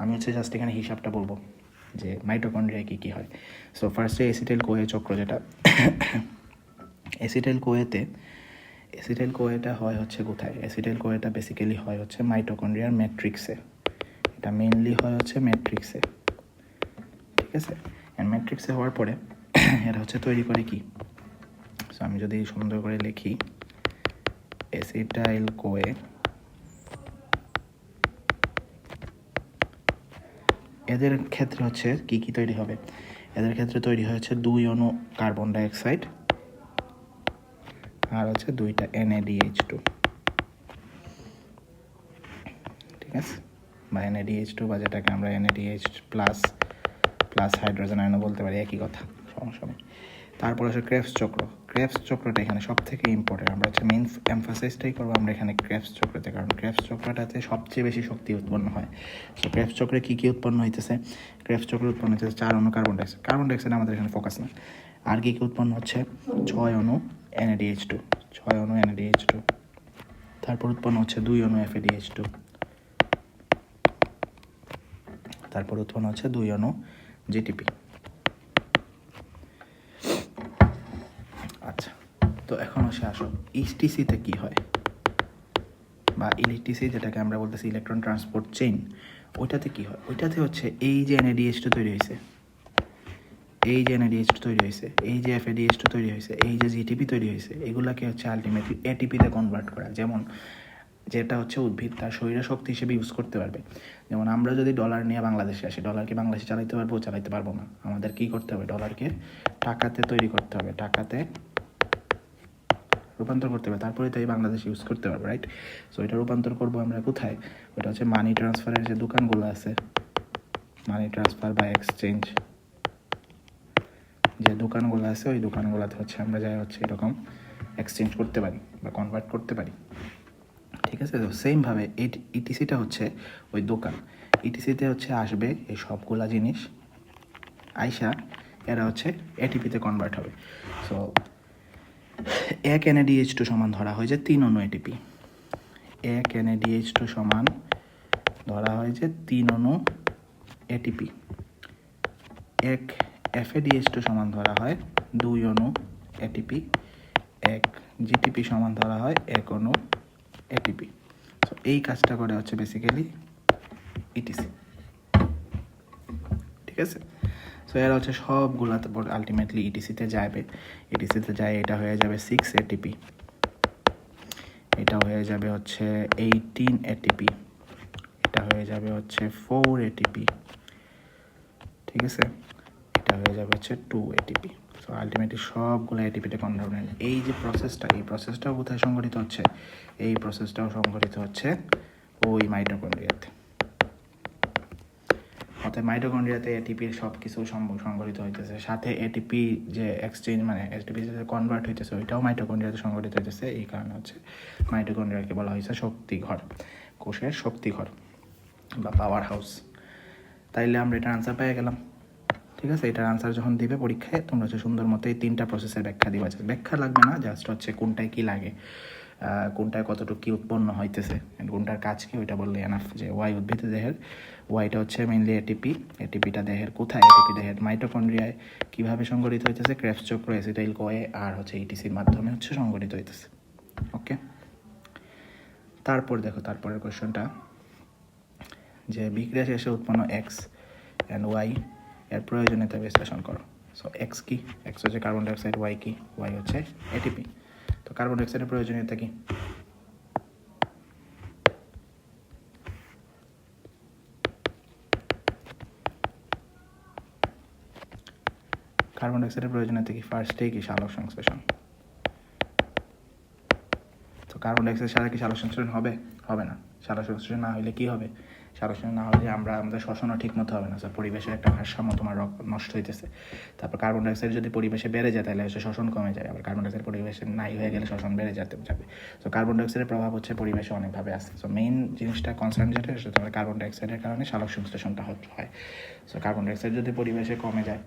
আমি হচ্ছে জাস্ট এখানে হিসাবটা বলবো যে মাইটোকন্ড্রিয়ায় কী কী হয়। সো ফার্স্টে অ্যাসিটাইল কোয়ে চক্র, যেটা অ্যাসিটাইল কোয়েটা হয় হচ্ছে কোথায়? অ্যাসিটাইল কোয়েটা বেসিক্যালি হয় হচ্ছে মাইটোকন্ড্রিয়ার ম্যাট্রিক্সে। এটা মেইনলি হয় হচ্ছে ম্যাট্রিক্সে। ঠিক আছে, অ্যান্ড ম্যাট্রিক্সে হওয়ার পরে এরা হচ্ছে তৈরি করে কি? আমি যদি সুন্দর করে লিখি অ্যাসিটাইল কোয়ে, এদের ক্ষেত্রে হচ্ছে কি কি তৈরি হবে, এদের ক্ষেত্রে তৈরি হয়েছে 2 অণু কার্বন ডাইঅক্সাইড আর হচ্ছে 2টা NaDH2, ঠিক আছে, বা NaDH2 বা যেটাকে আমরা NaDH প্লাস প্লাস হাইড্রোজেন আয়নও বলতে পারি, একই কথা, সমস্যা নেই। তারপর হচ্ছে ক্রেবস চক্র। ক্রেবস চক্রটা এখানে সব থেকে ইম্পর্টেন্ট, আমরা হচ্ছে মেইন এমফাসাইজটাই করবো আমরা এখানে ক্রেবস চক্রতে, কারণ ক্রেবস চক্রটাতে সবচেয়ে বেশি শক্তি উৎপন্ন হয়। সো ক্রেবস চক্রে কী কী উৎপন্ন হইতেছে, ক্রেবস চক্রে উৎপন্ন হচ্ছে 4 অণু কার্বন ডাইঅক্সাইড, কার্বন ডাইঅক্সাইড আমাদের এখানে ফোকাস না, আর কী কী উৎপন্ন হচ্ছে 6 অণু NaDH2, 6 অণু NaDH2, তারপর উৎপন্ন হচ্ছে 2 অণু FADH2, তারপর উৎপন্ন হচ্ছে 2 অণু GTP। আচ্ছা, তো এখন হচ্ছে আসো ইটিসিতে কী হয়, বা ইলেকট্রিসি যেটাকে আমরা বলতেছি ইলেকট্রন ট্রান্সপোর্ট চেইন, ওইটাতে কী হয়, ওইটাতে হচ্ছে এই যে NaDH2 তৈরি হয়েছে, এই যে NaDH2 তৈরি হয়েছে, এই যে FADH2 তৈরি হয়েছে, এই যে GTP তৈরি হয়েছে, এগুলাকে হচ্ছে আলটিমেটলি এটিপিতে কনভার্ট করা, যেমন যেটা হচ্ছে উদ্ভিদ তার শরীরে শক্তি হিসেবে ইউজ করতে পারবে। যেমন আমরা যদি ডলার নিয়ে বাংলাদেশে আসি, ডলারকে বাংলাদেশে চালাইতে পারবো, চালাইতে পারবো না, আমাদের কী করতে হবে, ডলারকে টাকাতে তৈরি করতে হবে, টাকাতে রূপান্তর করতে হবে, তারপরে তাই বাংলাদেশ ইউজ করতে পারবে, রাইট। সো এটা রূপান্তর করবো আমরা কোথায়, ওটা হচ্ছে মানি ট্রান্সফারের যে দোকানগুলো আছে, মানি ট্রান্সফার বা এক্সচেঞ্জ যে দোকানগুলো আছে, ওই দোকানগুলোতে হচ্ছে আমরা যাই হচ্ছে এরকম এক্সচেঞ্জ করতে পারি বা কনভার্ট করতে পারি, ঠিক আছে। তো সেমভাবে ইটিসিটা হচ্ছে ওই দোকান, ইটিসিতে হচ্ছে আসবে এই সবগুলা জিনিস, আইসা এরা হচ্ছে এটিপিতে কনভার্ট হবে। সো 1 NaDH2 সমান ধরা হয় যে 3 অণু এটিপি, 1 NaDH2 সমান ধরা হয় যে 3 অণু এটিপি, 1 FADH2 সমান ধরা হয় 2 অণু এটিপি, 1 GTP সমান ধরা হয় 1 অণু এটিপি। সো এই কাজটা করে হচ্ছে বেসিক্যালি ইটিসি, ঠিক আছে। সো এরা হচ্ছে সবগুলাতে আলটিমেটলি ইটিসিতে যাবে, ইটিসিতে যায় এটা হয়ে যাবে 6 ATP, এটা হয়ে যাবে হচ্ছে 18 ATP, এটা হয়ে যাবে হচ্ছে 4 ATP, ঠিক আছে, এটা হয়ে যাবে হচ্ছে 2 ATP। সো আলটিমেটলি সবগুলো এটিপিতে কনভার্ট হয়। এই যে প্রসেসটা, এই প্রসেসটাও কোথায় সংঘটিত হচ্ছে, এই প্রসেসটাও সংঘটিত হচ্ছে ওই মাইটোকন্ড্রিয়াতে। অর্থাৎ মাইটোকন্ড্রিয়াতে এটিপির সব কিছু সংঘটিত হইতেছে, সাথে এটিপি যে এক্সচেঞ্জ মানে এটিপি যে কনভার্ট হইতেছে ওইটাও মাইটোকন্ড্রিয়াতে সংঘটিত হইতেছে। এই কারণে হচ্ছে মাইটোকন্ড্রিয়াকে বলা হয়েছে শক্তিঘর, কোষের শক্তিঘর বা পাওয়ার হাউস। তাইলে আমরা এটার আনসার পেয়ে গেলাম, ঠিক আছে। এটার আনসার যখন দিবে পরীক্ষায় তোমরা হচ্ছে সুন্দর মতো এই 3টা প্রসেসের ব্যাখ্যা দিবা, ব্যাখ্যা লাগবে না, জাস্ট হচ্ছে কোনটায় কী লাগে, কোনটায় কতটুকু কী উৎপন্ন হইতেছে, কোনটার কাজ কি, ওইটা বললে এনাফ। যে ওয়াই উদ্ভিদ দেহের, ওয়াইটা হচ্ছে মেইনলি এটিপি, এটিপিটা দেহের কোথায়, এটিপি দেহের মাইটোকন্ড্রিয়ায় কীভাবে সংগঠিত হইতেছে, ক্রেবস চক্র, অ্যাসিটাইল কোয়ে আর হচ্ছে ইটিসির মাধ্যমে হচ্ছে সংগঠিত হইতেছে। ওকে, তারপর দেখো তারপরের কোয়েশ্চনটা, যে বিক্রিয়া শেষে উৎপন্ন এক্স অ্যান্ড ওয়াই এর প্রয়োজনীয়তা বিশ্লেষণ করো। সো এক্স কি, এক্স হচ্ছে কার্বন ডাইঅক্সাইড, ওয়াই কি, ওয়াই হচ্ছে এটিপি। তো কার্বন ডাইঅক্সাইডের প্রয়োজনীয়তা কি, কার্বন ডাইঅক্সাইডের প্রয়োজনীয়তা কি, ফার্স্টেই কি সালোক সংশ্লেষণ। তো কার্বন ডাইঅক্সাইড ছাড়া কি সালোক সংশ্লেষণ হবে, হবে না। সালোক সংশ্লেষণ না হলে কি হবে, সালোক সংশ্লেষণ না হলে আমাদের শ্বসনও ঠিক মতো হবে না, স্যার পরিবেশের একটা ভারসাম্য তোমার নষ্ট হইতেছে। তারপর কার্বন ডাইঅক্সাইড যদি পরিবেশে বেড়ে যায় তাহলে হচ্ছে শ্বসন কমে যায়, আবার কার্বন ডাইঅক্সাইড পরিবেশে নাই হয়ে গেলে শ্বসন বেড়ে যাবে। তো কার্বন ডাইঅক্সাইডের প্রভাব হচ্ছে পরিবেশে অনেকভাবে আছে। সো মেইন জিনিসটা কনসার্ন যেটা সেটা তোমার কার্বন ডাইঅক্সাইডের কারণে সালোক সংশ্লেষণটা হয়। সো কার্বন ডাইঅক্সাইড যদি পরিবেশে কমে যায়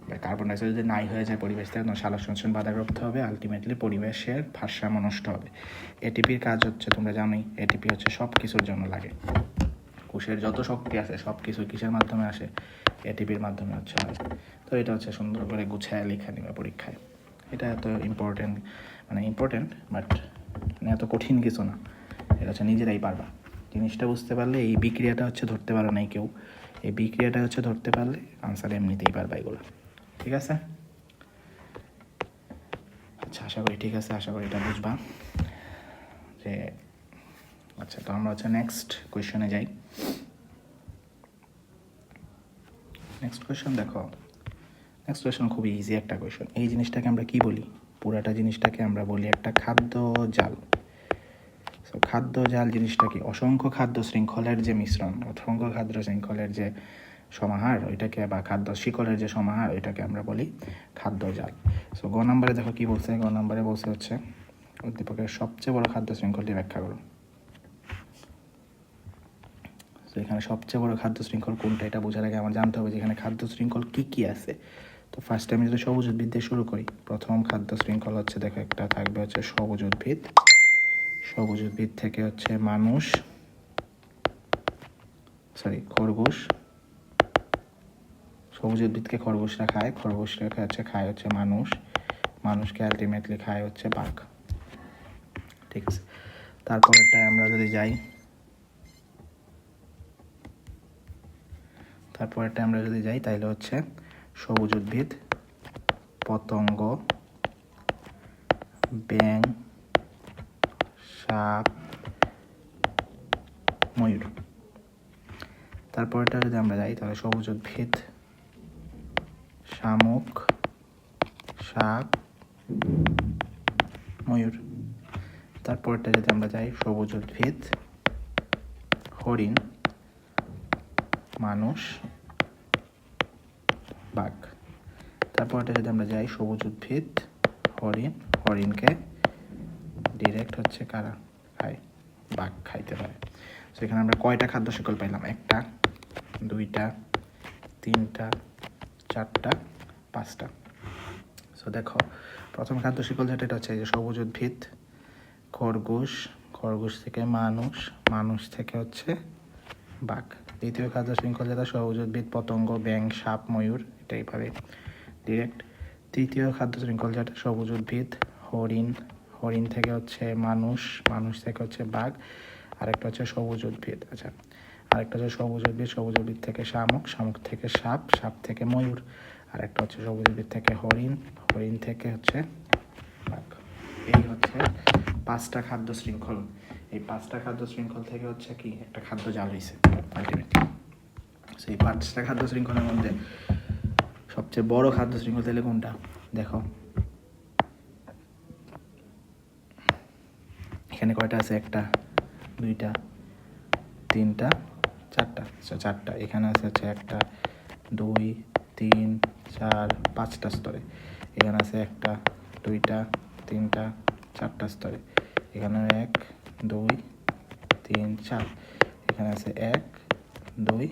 বা কার্বন ডাইঅক্সাইড যদি নাই হয়ে যায় পরিবেশ থেকে, তখন সালোক সংশ্লেষণ বাধাপ্রাপ্ত হবে, আলটিমেটলি পরিবেশের ভারসাম্য নষ্ট হবে। এটিপির কাজ হচ্ছে তোমরা জানোই, এটিপি হচ্ছে সব কিছুর জন্য লাগে, কোষের যত শক্তি আছে সব কিছু কিসের মাধ্যমে আসে, এটিপির মাধ্যমে হচ্ছে হয়। তো এটা হচ্ছে সুন্দর করে গুছায় লেখা নিবে পরীক্ষায়। এটা এত ইম্পর্টেন্ট বাট এত কঠিন কিছু না, এটা হচ্ছে নিজেরাই পারবা। জিনিসটা বুঝতে পারলে, এই বিক্রিয়াটা হচ্ছে ধরতে পারো নাই কেউ, এই বিক্রিয়াটা হচ্ছে ধরতে পারলে আনসার এমনিতেই পারবা এগুলো, ঠিক আছে। আচ্ছা, আশা করি ঠিক আছে, আশা করি এটা বুঝবা যে আচ্ছা। তো আমরা হচ্ছে নেক্সট কোয়েশনে যাই। নেক্সট কোয়েশন দেখো, নেক্সট কোয়েশন খুবই ইজি একটা কোয়েশন। এই জিনিসটাকে আমরা কি বলি? পুরাটা জিনিসটাকে আমরা বলি একটা খাদ্য জাল। সো খাদ্য জাল জিনিসটা কি? অসংখ্য খাদ্য শৃঙ্খলের যে মিশ্রণ, অসংখ্য খাদ্য শৃঙ্খলের যে সমাহার, ওইটাকে, বা খাদ্য শিকলের যে সমাহার, ওইটাকে আমরা বলি খাদ্য জাল। সো গ নম্বরে দেখো কি বলছে। গ নম্বরে বলছে হচ্ছে উদ্দীপকের সবচেয়ে বড় খাদ্য শৃঙ্খলটি ব্যাখ্যা করো। তো এখানে সবচেয়ে বড় খাদ্য শৃঙ্খল কোনটা, এটা বোঝার আগে আমার জানতে হবে যে এখানে খাদ্য শৃঙ্খল কী কী আছে। তো ফার্স্ট আমি যদি সবুজ উদ্ভিদ দিয়ে শুরু করি, প্রথম খাদ্য শৃঙ্খল হচ্ছে দেখো একটা থাকবে হচ্ছে সবুজ উদ্ভিদ। সবুজ উদ্ভিদ থেকে হচ্ছে মানুষ, খরগোশ। সবুজ উদ্ভিদকে খরগোশরা খায়, খরগোশরা খায় হচ্ছে মানুষ, মানুষকে আলটিমেটলি খায় হচ্ছে বাঘ। ঠিক আছে, তারপরেরটায় আমরা যদি যাই, তাহলে হচ্ছে সবুজ উদ্ভিদ, পতঙ্গ, ব্যাঙ, সাপ, ময়ূর। তারপরেটা যদি আমরা যাই তাহলে সবুজ উদ্ভিদ, শামুক, সাপ, ময়ূর। তারপরটা যদি আমরা যাই সবুজ উদ্ভিদ, হরিণ, মানুষ, বাঘ। তারপরটা যদি আমরা যাই সবুজ উদ্ভিদ, হরিণ, হরিণকে ডিরেক্ট হচ্ছে কারা খায়? বাঘ খাইতে পারে। সো এখানে আমরা কয়টা খাদ্য শিকল পাইলাম? একটা, দুইটা, তিনটা, চারটা, পাঁচটা। সো দেখো প্রথম খাদ্য শিকল যেটা, এটা হচ্ছে যে সবুজ উদ্ভিদ, খরগোশ, খরগোশ থেকে মানুষ, মানুষ থেকে হচ্ছে বাঘ। দ্বিতীয় খাদ্য শৃঙ্খল যেটা সবুজ উদ্ভিদ, পতঙ্গ, ব্যাঙ, সাপ, ময়ূর, এটা এইভাবে ডিরেক্ট। তৃতীয় খাদ্য শৃঙ্খল যেটা সবুজ উদ্ভিদ, হরিণ, হরিণ থেকে হচ্ছে মানুষ, মানুষ থেকে হচ্ছে বাঘ। আরেকটা হচ্ছে সবুজ উদ্ভিদ, আচ্ছা আরেকটা হচ্ছে সবুজ উদ্ভিদ, সবুজ উদ্ভিদ থেকে শামুক, শামুক থেকে সাপ, সাপ থেকে ময়ূর। আরেকটা হচ্ছে সবুজ উদ্ভিদ থেকে হরিণ, হরিণ থেকে হচ্ছে বাঘ। এই হচ্ছে পাঁচটা খাদ্য শৃঙ্খল। এই পাঁচটা খাদ্য শৃঙ্খল থেকে হচ্ছে কি একটা খাদ্য জাল হয়েছে আলটিমেটলি। সেই পাঁচটা খাদ্য শৃঙ্খলের মধ্যে সবচেয়ে বড় খাদ্য শৃঙ্খল তাহলে কোনটা? দেখো এখানে কয়টা আছে? একটা, দুইটা, তিনটা, চারটা। চারটা। এখানে আছে হচ্ছে একটা, দুই, তিন, চার, পাঁচটা স্তরে। এখানে আছে একটা, দুইটা, তিনটা, চারটা স্তরে। এখানে এক, দুই, তিন, চার। এখানে আছে এক, দুই,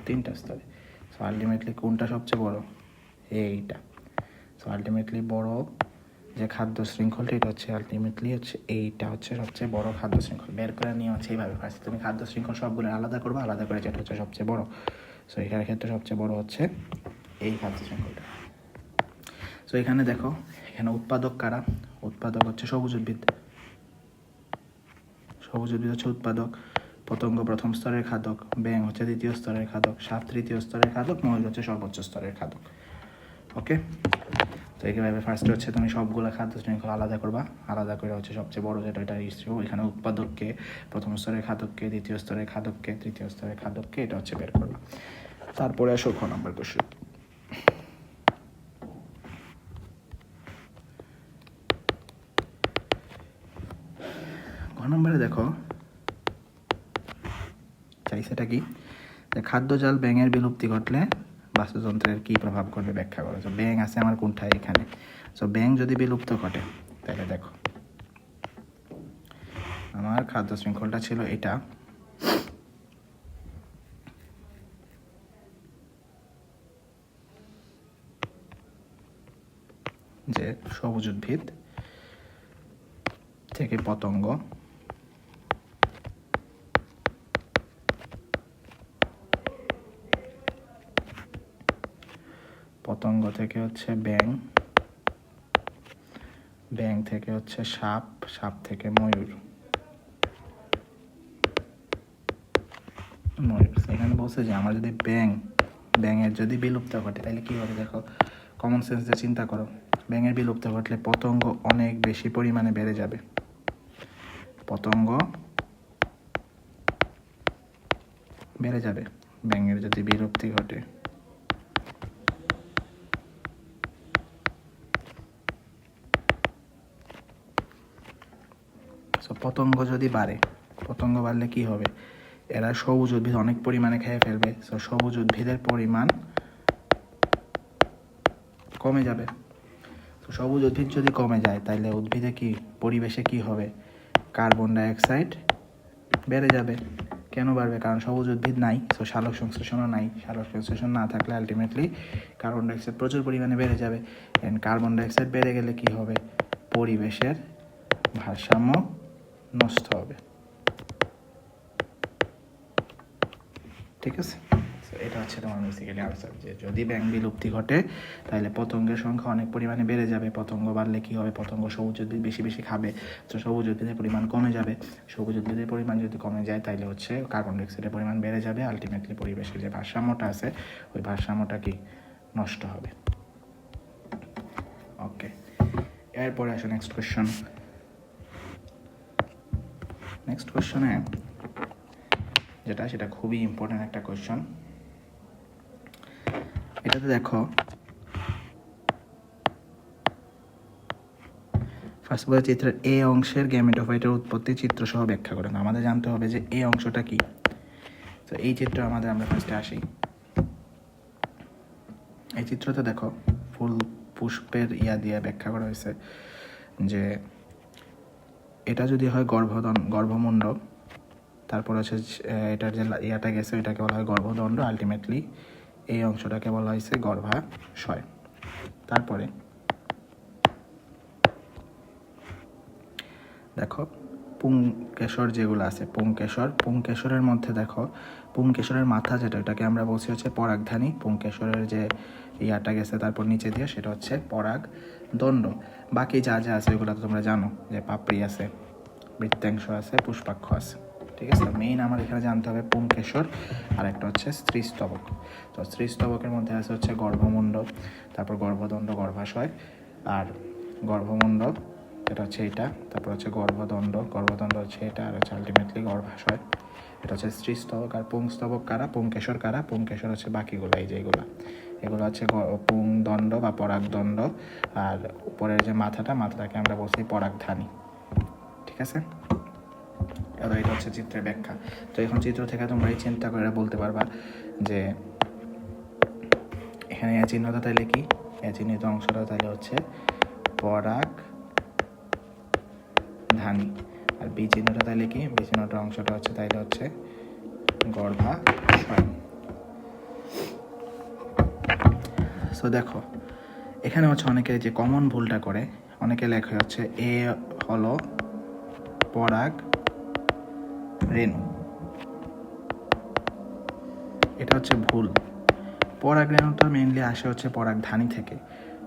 তিনটা স্তরে। সো আলটিমেটলি কোনটা সবচেয়ে বড়? এইটা। সো আলটিমেটলি বড় যে খাদ্য শৃঙ্খলটা, এটা হচ্ছে আলটিমেটলি হচ্ছে এইটা হচ্ছে সবচেয়ে বড় খাদ্য শৃঙ্খল। বের করে নিয়ে হচ্ছে এইভাবে ফার্স্ট তুমি খাদ্য শৃঙ্খল সবগুলো আলাদা করবে, আলাদা করে যেটা হচ্ছে সবচেয়ে বড়। সো এখানের ক্ষেত্রে সবচেয়ে বড় হচ্ছে এই খাদ্য শৃঙ্খলটা। সো এখানে দেখো, এখানে উৎপাদক কারা? উৎপাদক হচ্ছে সবুজ উদ্ভিদ। সবুজ উদ্ভিদ হচ্ছে উৎপাদক। পতঙ্গ প্রথম স্তরের খাদক, ব্যাঙ হচ্ছে দ্বিতীয় স্তরের খাদক, সাপ তৃতীয় স্তরের খাদক, ময়ূর হচ্ছে সর্বোচ্চ স্তরের খাদক। ওকে, তো এইভাবে ফার্স্টে হচ্ছে তুমি সবগুলো খাদ্য শৃঙ্খলা আলাদা করবা, আলাদা করে হচ্ছে সবচেয়ে বড় যেটা, এটা ইস্যু। এখানে উৎপাদককে, প্রথম স্তরের খাদককে, দ্বিতীয় স্তরের খাদককে, তৃতীয় স্তরের খাদককে, এটা হচ্ছে বের করবা। তারপরে আসো খ নম্বর কোশ্চেন। খ নম্বরে দেখো চাইছেটা কি, খাদ্যজাল ব্যাঙের বিলুপ্তি ঘটলে বাস্তুতন্ত্রের কী প্রভাব করবে ব্যাখ্যা করো। তো ব্যাঙ আছে আমার কোনটায়? এখানে। সো ব্যাঙ যদি বিলুপ্ত ঘটে তাহলে দেখো আমার খাদ্য শৃঙ্খলটা ছিল এটা, যে সবুজ উদ্ভিদ থেকে পতঙ্গ, পতঙ্গ থেকে হচ্ছে ব্যাঙ, ব্যাঙ থেকে হচ্ছে সাপ, সাপ থেকে ময়ূর, ময়ূর। এখানে বলছে যে আমার যদি ব্যাঙের যদি বিলুপ্ত ঘটে তাহলে কী হবে? দেখো কমন সেন্স দিয়ে চিন্তা করো, ব্যাঙের বিলুপ্ত ঘটলে পতঙ্গ অনেক বেশি পরিমাণে বেড়ে যাবে। পতঙ্গ বেড়ে যাবে ব্যাঙের যদি বিলুপ্তি ঘটে। পতঙ্গ যদি বাড়ে, পতঙ্গ বাড়লে কি হবে, এরা সবুজ উদ্ভিদ অনেক পরিমাণে খেয়ে ফেলবে। সো সবুজ উদ্ভিদের পরিমাণ কমে যাবে। তো সবুজ উদ্ভিদ যদি কমে যায় তাহলে উদ্ভিদে কি, পরিবেশে কি হবে, কার্বন ডাইঅক্সাইড বেড়ে যাবে। কেন বাড়বে? কারণ সবুজ উদ্ভিদ নাই, সো সালোক সংশ্লেষণও নাই। সালোক সংশ্লেষণ না থাকলে আলটিমেটলি কার্বন ডাইঅক্সাইড প্রচুর পরিমাণে বেড়ে যাবে। অ্যান্ড কার্বন ডাইঅক্সাইড বেড়ে গেলে কি হবে, পরিবেশের ভারসাম্য নষ্ট হবে। ঠিক আছে, এটা হচ্ছে তোমার বেসিক্যালি আনসার, যে যদি ব্যাঙ বিলুপ্তি ঘটে তাহলে পতঙ্গের সংখ্যা অনেক পরিমাণে বেড়ে যাবে। পতঙ্গ বাড়লে কি হবে, পতঙ্গ সবুজ উদ্ভিদ বেশি বেশি খাবে, তো সবুজ উদ্ভিদের পরিমাণ কমে যাবে। সবুজ উদ্ভিদের পরিমাণ যদি কমে যায় তাহলে হচ্ছে কার্বন ডাইঅক্সাইডের পরিমাণ বেড়ে যাবে। আলটিমেটলি পরিবেশের যে ভারসাম্যটা আছে ওই ভারসাম্যটা কি নষ্ট হবে। ওকে, এরপরে আসো নেক্সট কোয়েশ্চন। নেক্সট কোয়েশ্চনে যেটা, সেটা খুবই ইম্পর্টেন্ট একটা কোয়েশ্চন। এটাতে দেখো, ফার্স্ট বলে চিত্রের এ অংশের গ্যামেটোফাইটের উৎপত্তি চিত্রসহ ব্যাখ্যা করেন। আমাদের জানতে হবে যে এই অংশটা কি। তো এই চিত্র আমরা ফার্স্টে আসি। এই চিত্রতে দেখো ফুল পুষ্পের দিয়ে ব্যাখ্যা করা হয়েছে যে এটা যদি হয় গর্ভমুণ্ড, তারপর হচ্ছে এটার যে ইয়াটা গেছে এটাকে বলা হয় গর্ভদণ্ড। আলটিমেটলি এই অংশটাকে বলা হয়েছে গর্ভাশয়। তারপরে দেখো পুংকেশর যেগুলো আছে, পুংকেশরের মধ্যে দেখো পুংকেশরের মাথা যেটা, এটাকে আমরা বলছি হচ্ছে পরাগধানী। পুংকেশরের যে ইয়াটা গেছে তারপর নিচে দিয়ে সেটা হচ্ছে পরাগদণ্ড। বাকি যা যা আছে ওইগুলো তো তোমরা জানো, যে পাপড়ি আছে, বৃত্তাংশ আছে, পুষ্পাক্ষ আছে। ঠিক আছে, মেইন আমার এখানে জানতে হবে পুংকেশর আর একটা হচ্ছে স্ত্রীস্তবক। তো স্ত্রীস্তবকের মধ্যে আছে হচ্ছে গর্ভমুণ্ড, তারপর গর্ভদণ্ড, গর্ভাশয়, আর গর্ভমুণ্ড এটা হচ্ছে এটা, তারপর হচ্ছে গর্ভদণ্ড হচ্ছে এটা, আর হচ্ছে আলটিমেটলি গর্ভাশয়, এটা হচ্ছে স্ত্রীস্তবক। আর পুংস্তবক কারা, পুংকেশর কারা, পুংকেশর হচ্ছে বাকিগুলো, এই যে এগুলো হচ্ছে পুংদণ্ড বা পরাগদণ্ড। আর উপরের যে মাথাটাকে আমরা বলছি পরাগধানী। ঠিক আছে, এবার এটা হচ্ছে চিত্রের ব্যাখ্যা। তো এখন চিত্র থেকে তোমরা এই চিন্তা করে বলতে পারবা যে এখানে এ চিহ্নটা তাইলে কি, এ চিহ্নিত অংশটা তাইলে হচ্ছে পরাগধানী, আর বি চিহ্নটা তাইলে কি, বি চিহ্নটা অংশটা হচ্ছে তাইলে হচ্ছে গর্ভাশয়। সো দেখো এখানে হচ্ছে অনেকে যে কমন ভুলটা করে, অনেকে লেখা হচ্ছে এ হলো পরাগ রেণু, এটা হচ্ছে ভুল। পরাগ রেণুটা মেইনলি আসে হচ্ছে পরাগধানী থেকে।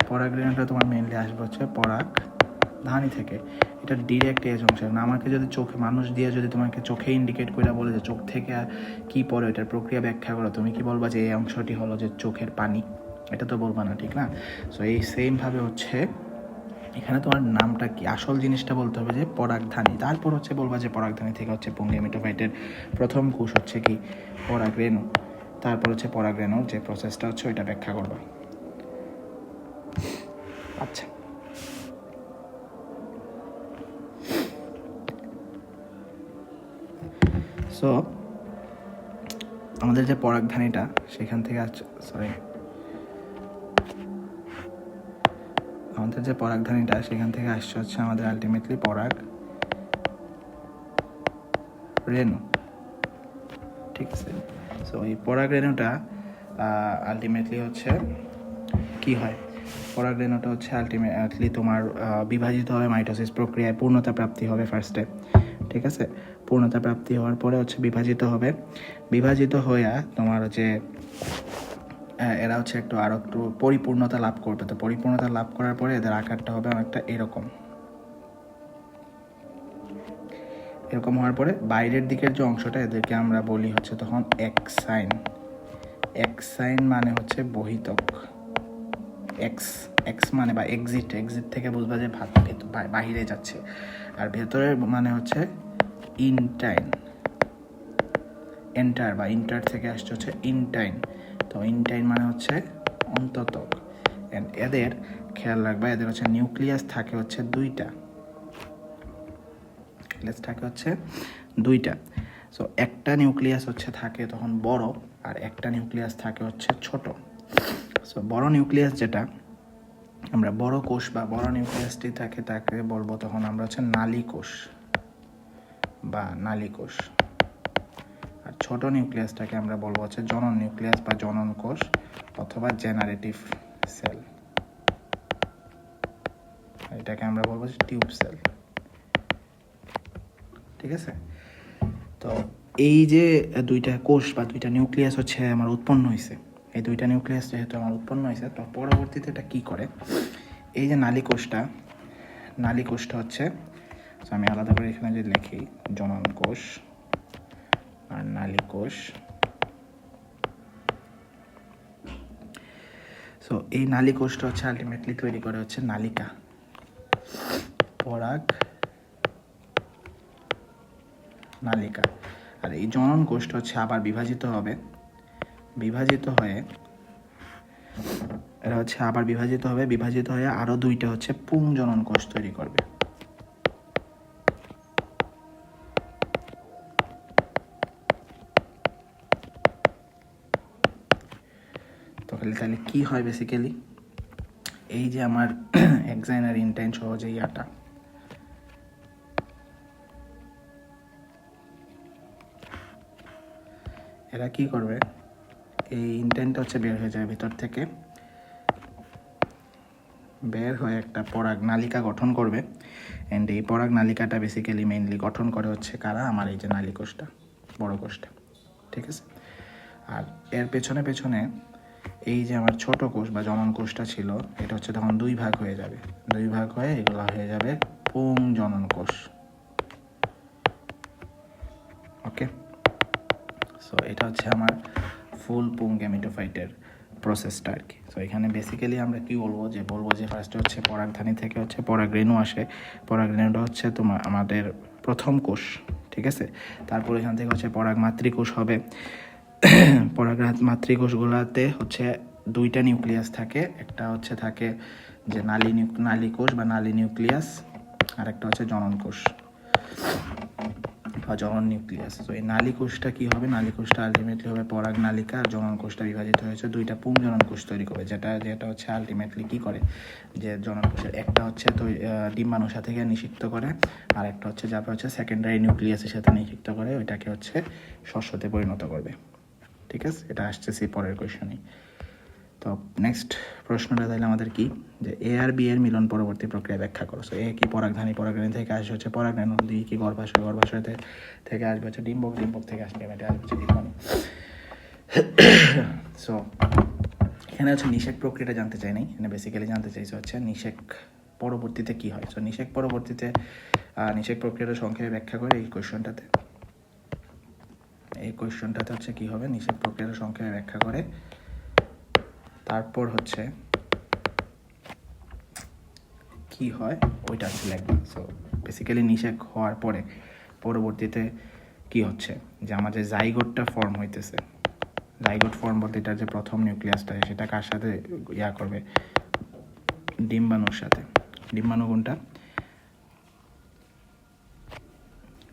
পরাগ রেণুটা তোমার মেইনলি আসবে হচ্ছে পরাগধানী থেকে। এটা ডিরেক্ট এজ অংশ না। আমাকে যদি মানুষ দিয়ে যদি তোমাকে চোখে ইন্ডিকেট করে বলে যে চোখ থেকে কি পড়ে, এটার প্রক্রিয়া ব্যাখ্যা করো, তুমি কি বলবা যে এই অংশটি হলো যে চোখের পানি? এটা তো বলবা না, ঠিক না? সো এই সেমভাবে হচ্ছে এখানে তোমার নামটা কি, আসল জিনিসটা বলতে হবে যে পরাগধানী। তারপর হচ্ছে বলবা যে পরাগধানী থেকে হচ্ছে পুংগেমিটোফাইটের প্রথম কোষ হচ্ছে কি পরাগরেণু। তারপর হচ্ছে পরাগরেণুর যে প্রসেসটা হচ্ছে ওইটা ব্যাখ্যা করবা। আচ্ছা, সো আমাদের যে পরাগধানীটা সেখান থেকে আমাদের যে পরাগধানীটা সেখান থেকে আসছে হচ্ছে আমাদের আলটিমেটলি পরাগ রেণু। ঠিক আছে, সো এই পরাগ রেণুটা আলটিমেটলি হচ্ছে কি হয়, পরাগ রেণুটা হচ্ছে আলটিমেটলি তোমার বিভাজিত হবে মাইটোসিস প্রক্রিয়ায়, পূর্ণতা প্রাপ্তি হবে ফার্স্টে। ঠিক আছে, পূর্ণতা প্রাপ্তি হওয়ার পরে হচ্ছে বিভাজিত হয়ে তোমার হচ্ছে এরা হচ্ছে আরও একটু পরিপূর্ণতা লাভ করবে। তো পরিপূর্ণতা লাভ করার পরে এদের আকারটা হবে অনেকটা এরকম হওয়ার পরে বাইরের দিকের যে অংশটা এদেরকে আমরা বলি হচ্ছে তখন এক্সাইন মানে হচ্ছে বহিতক। এক্স, এক্স মানে বা এক্সিট, এক্সিট থেকে বুঝবা যে বাহিরে যাচ্ছে। আর ভেতরের মানে হচ্ছে ইনটাইন, এন্টার বা ইন্টার থেকে আসছে হচ্ছে ইনটাইন। তো ইনটাইন মানে হচ্ছে অন্ততক। অ্যান্ড এদের খেয়াল রাখবা, এদের হচ্ছে নিউক্লিয়াস থাকে হচ্ছে দুইটা, থাকে হচ্ছে দুইটা। সো একটা নিউক্লিয়াস হচ্ছে থাকে তখন বড়, আর একটা নিউক্লিয়াস থাকে হচ্ছে ছোট। সো বড় নিউক্লিয়াস যেটা আমরা বড় কোষ বা বড় নিউক্লিয়াসটি থাকে তাকে বলবো তখন আমরা হচ্ছে নালী কোষ বা নালী কোষ। আর ছোট নিউক্লিয়াসটাকে আমরা বলবো হচ্ছে জনন নিউক্লিয়াস বা জনন কোষ অথবা জেনারেটিভ সেল। এটাকে আমরা বলবো টিউব সেল। ঠিক আছে? তো এই যে দুইটা কোষ বা দুইটা নিউক্লিয়াস হচ্ছে আমার উৎপন্ন হয়েছে, এই দুইটা নিউক্লিয়াস যেহেতু আমার উৎপন্ন হয়েছে, তো পরবর্তীতে এটা কী করে, এই যে নালী কোষটা হচ্ছে, আমি আলাদা করে এখানে যদি লিখি জনন কোষ আর নালী কোষ। সো এই নালী কোষটা হচ্ছে আলটিমেটলি তৈরি করে হচ্ছে নালিকা, পরাগ নালিকা। আর এই জনন কোষটা হচ্ছে আবার বিভাজিত হয়ে আরো দুইটা হচ্ছে পুংজনন কোষ তৈরি করবে। তো তাহলে কি হয় বেসিক্যালি, এই যে আমার এক্সাইন আর ইনটাইন সহ যে ইয়াটা, এরা কি করবে, এই ইনটাইনটা হচ্ছে বের হয়ে যায় ভিতর থেকে, বের হয়ে একটা পরাগ নালিকা গঠন করবে। অ্যান্ড এই পরাগ নালিকাটা বেসিক্যালি মেইনলি গঠন করে হচ্ছে কারা, আমার এই যে নালী কোষটা, বড় কোষটা। ঠিক আছে? আর এর পেছনে এই যে আমার ছোট কোষ বা জনন কোষটা ছিল, এটা হচ্ছে তখন দুই ভাগ হয়ে যাবে, এগুলো হয়ে যাবে পুং জনন কোষ। ওকে, সো এটা হচ্ছে আমার ফুল পুং গ্যামিটোফাইটের প্রসেসটা আর কি। সো এখানে বেসিক্যালি আমরা কি বলবো যে ফার্স্টে হচ্ছে পরাগধানী থেকে হচ্ছে পরাগরেণু আসে, পরাগরেণুটা হচ্ছে তোমার আমাদের প্রথম কোষ। ঠিক আছে? তারপর এখান থেকে হচ্ছে পরাগ মাতৃকোষ হবে। পরাগ মাতৃকোষগুলোতে হচ্ছে দুইটা নিউক্লিয়াস থাকে, একটা হচ্ছে থাকে যে নালী কোষ বা নালী নিউক্লিয়াস, আর একটা হচ্ছে জনন কোষ বা জনন নিউক্লিয়াস। তো এই নালী কোষটা কী হবে, নালী কোষটা আলটিমেটলি হবে পরাগ নালিকা, আর জনন কোষটা বিভাজিত হয়েছে দুইটা পুং জনন কোষ তৈরি করে, যেটা হচ্ছে আলটিমেটলি কী করে, যে জনন কোষের একটা হচ্ছে ডিম্বাণুর সাথে গিয়ে নিষিক্ত করে, আর একটা হচ্ছে যাবে হচ্ছে সেকেন্ডারি নিউক্লিয়াসের সাথে নিষিক্ত করে, ওইটাকে হচ্ছে শস্যতে পরিণত করবে। ঠিক আছে? এটা আসছে পরের কোয়েশনেই। তো নেক্সট প্রশ্নটা তাহলে আমাদের কি, যে এ আর বি এর মিলন পরবর্তী প্রক্রিয়া ব্যাখ্যা করো। সো এ কি পরাগধানী, পরাগধানী থেকে আসবে হচ্ছে পরাগরেণু, বি কি গর্ভাশয়, গর্ভাশয় থেকে আসবে হচ্ছে ডিম্বক, ডিম্বক থেকে আসবে আসবে হচ্ছে ডিম্বাণু। সো এখানে হচ্ছে নিষেক প্রক্রিয়াটা জানতে চাই নাই, এখানে বেসিক্যালি জানতে চাইছে হচ্ছে নিষেক পরবর্তীতে কি হয়। সো নিষেক পরবর্তীতে নিষেক প্রক্রিয়াটা সংক্ষেপে ব্যাখ্যা করে এই কোয়েশ্চনটাতে হচ্ছে কি হবে, নিষেক প্রক্রিয়াটা সংক্ষেপে ব্যাখ্যা করে, তারপর হচ্ছে কি হয় ওইটা হচ্ছে লিখবে। সো বেসিক্যালি নিষেক হওয়ার পরে পরবর্তীতে কি হচ্ছে, যে আমার যে জাইগোটটা ফর্ম হইতেছে, জাইগোট ফর্ম বলতে এটার যে প্রথম নিউক্লিয়াসটা সেটা কার সাথে করবে, ডিম্বাণুর সাথে। ডিম্বাণু কোনটা,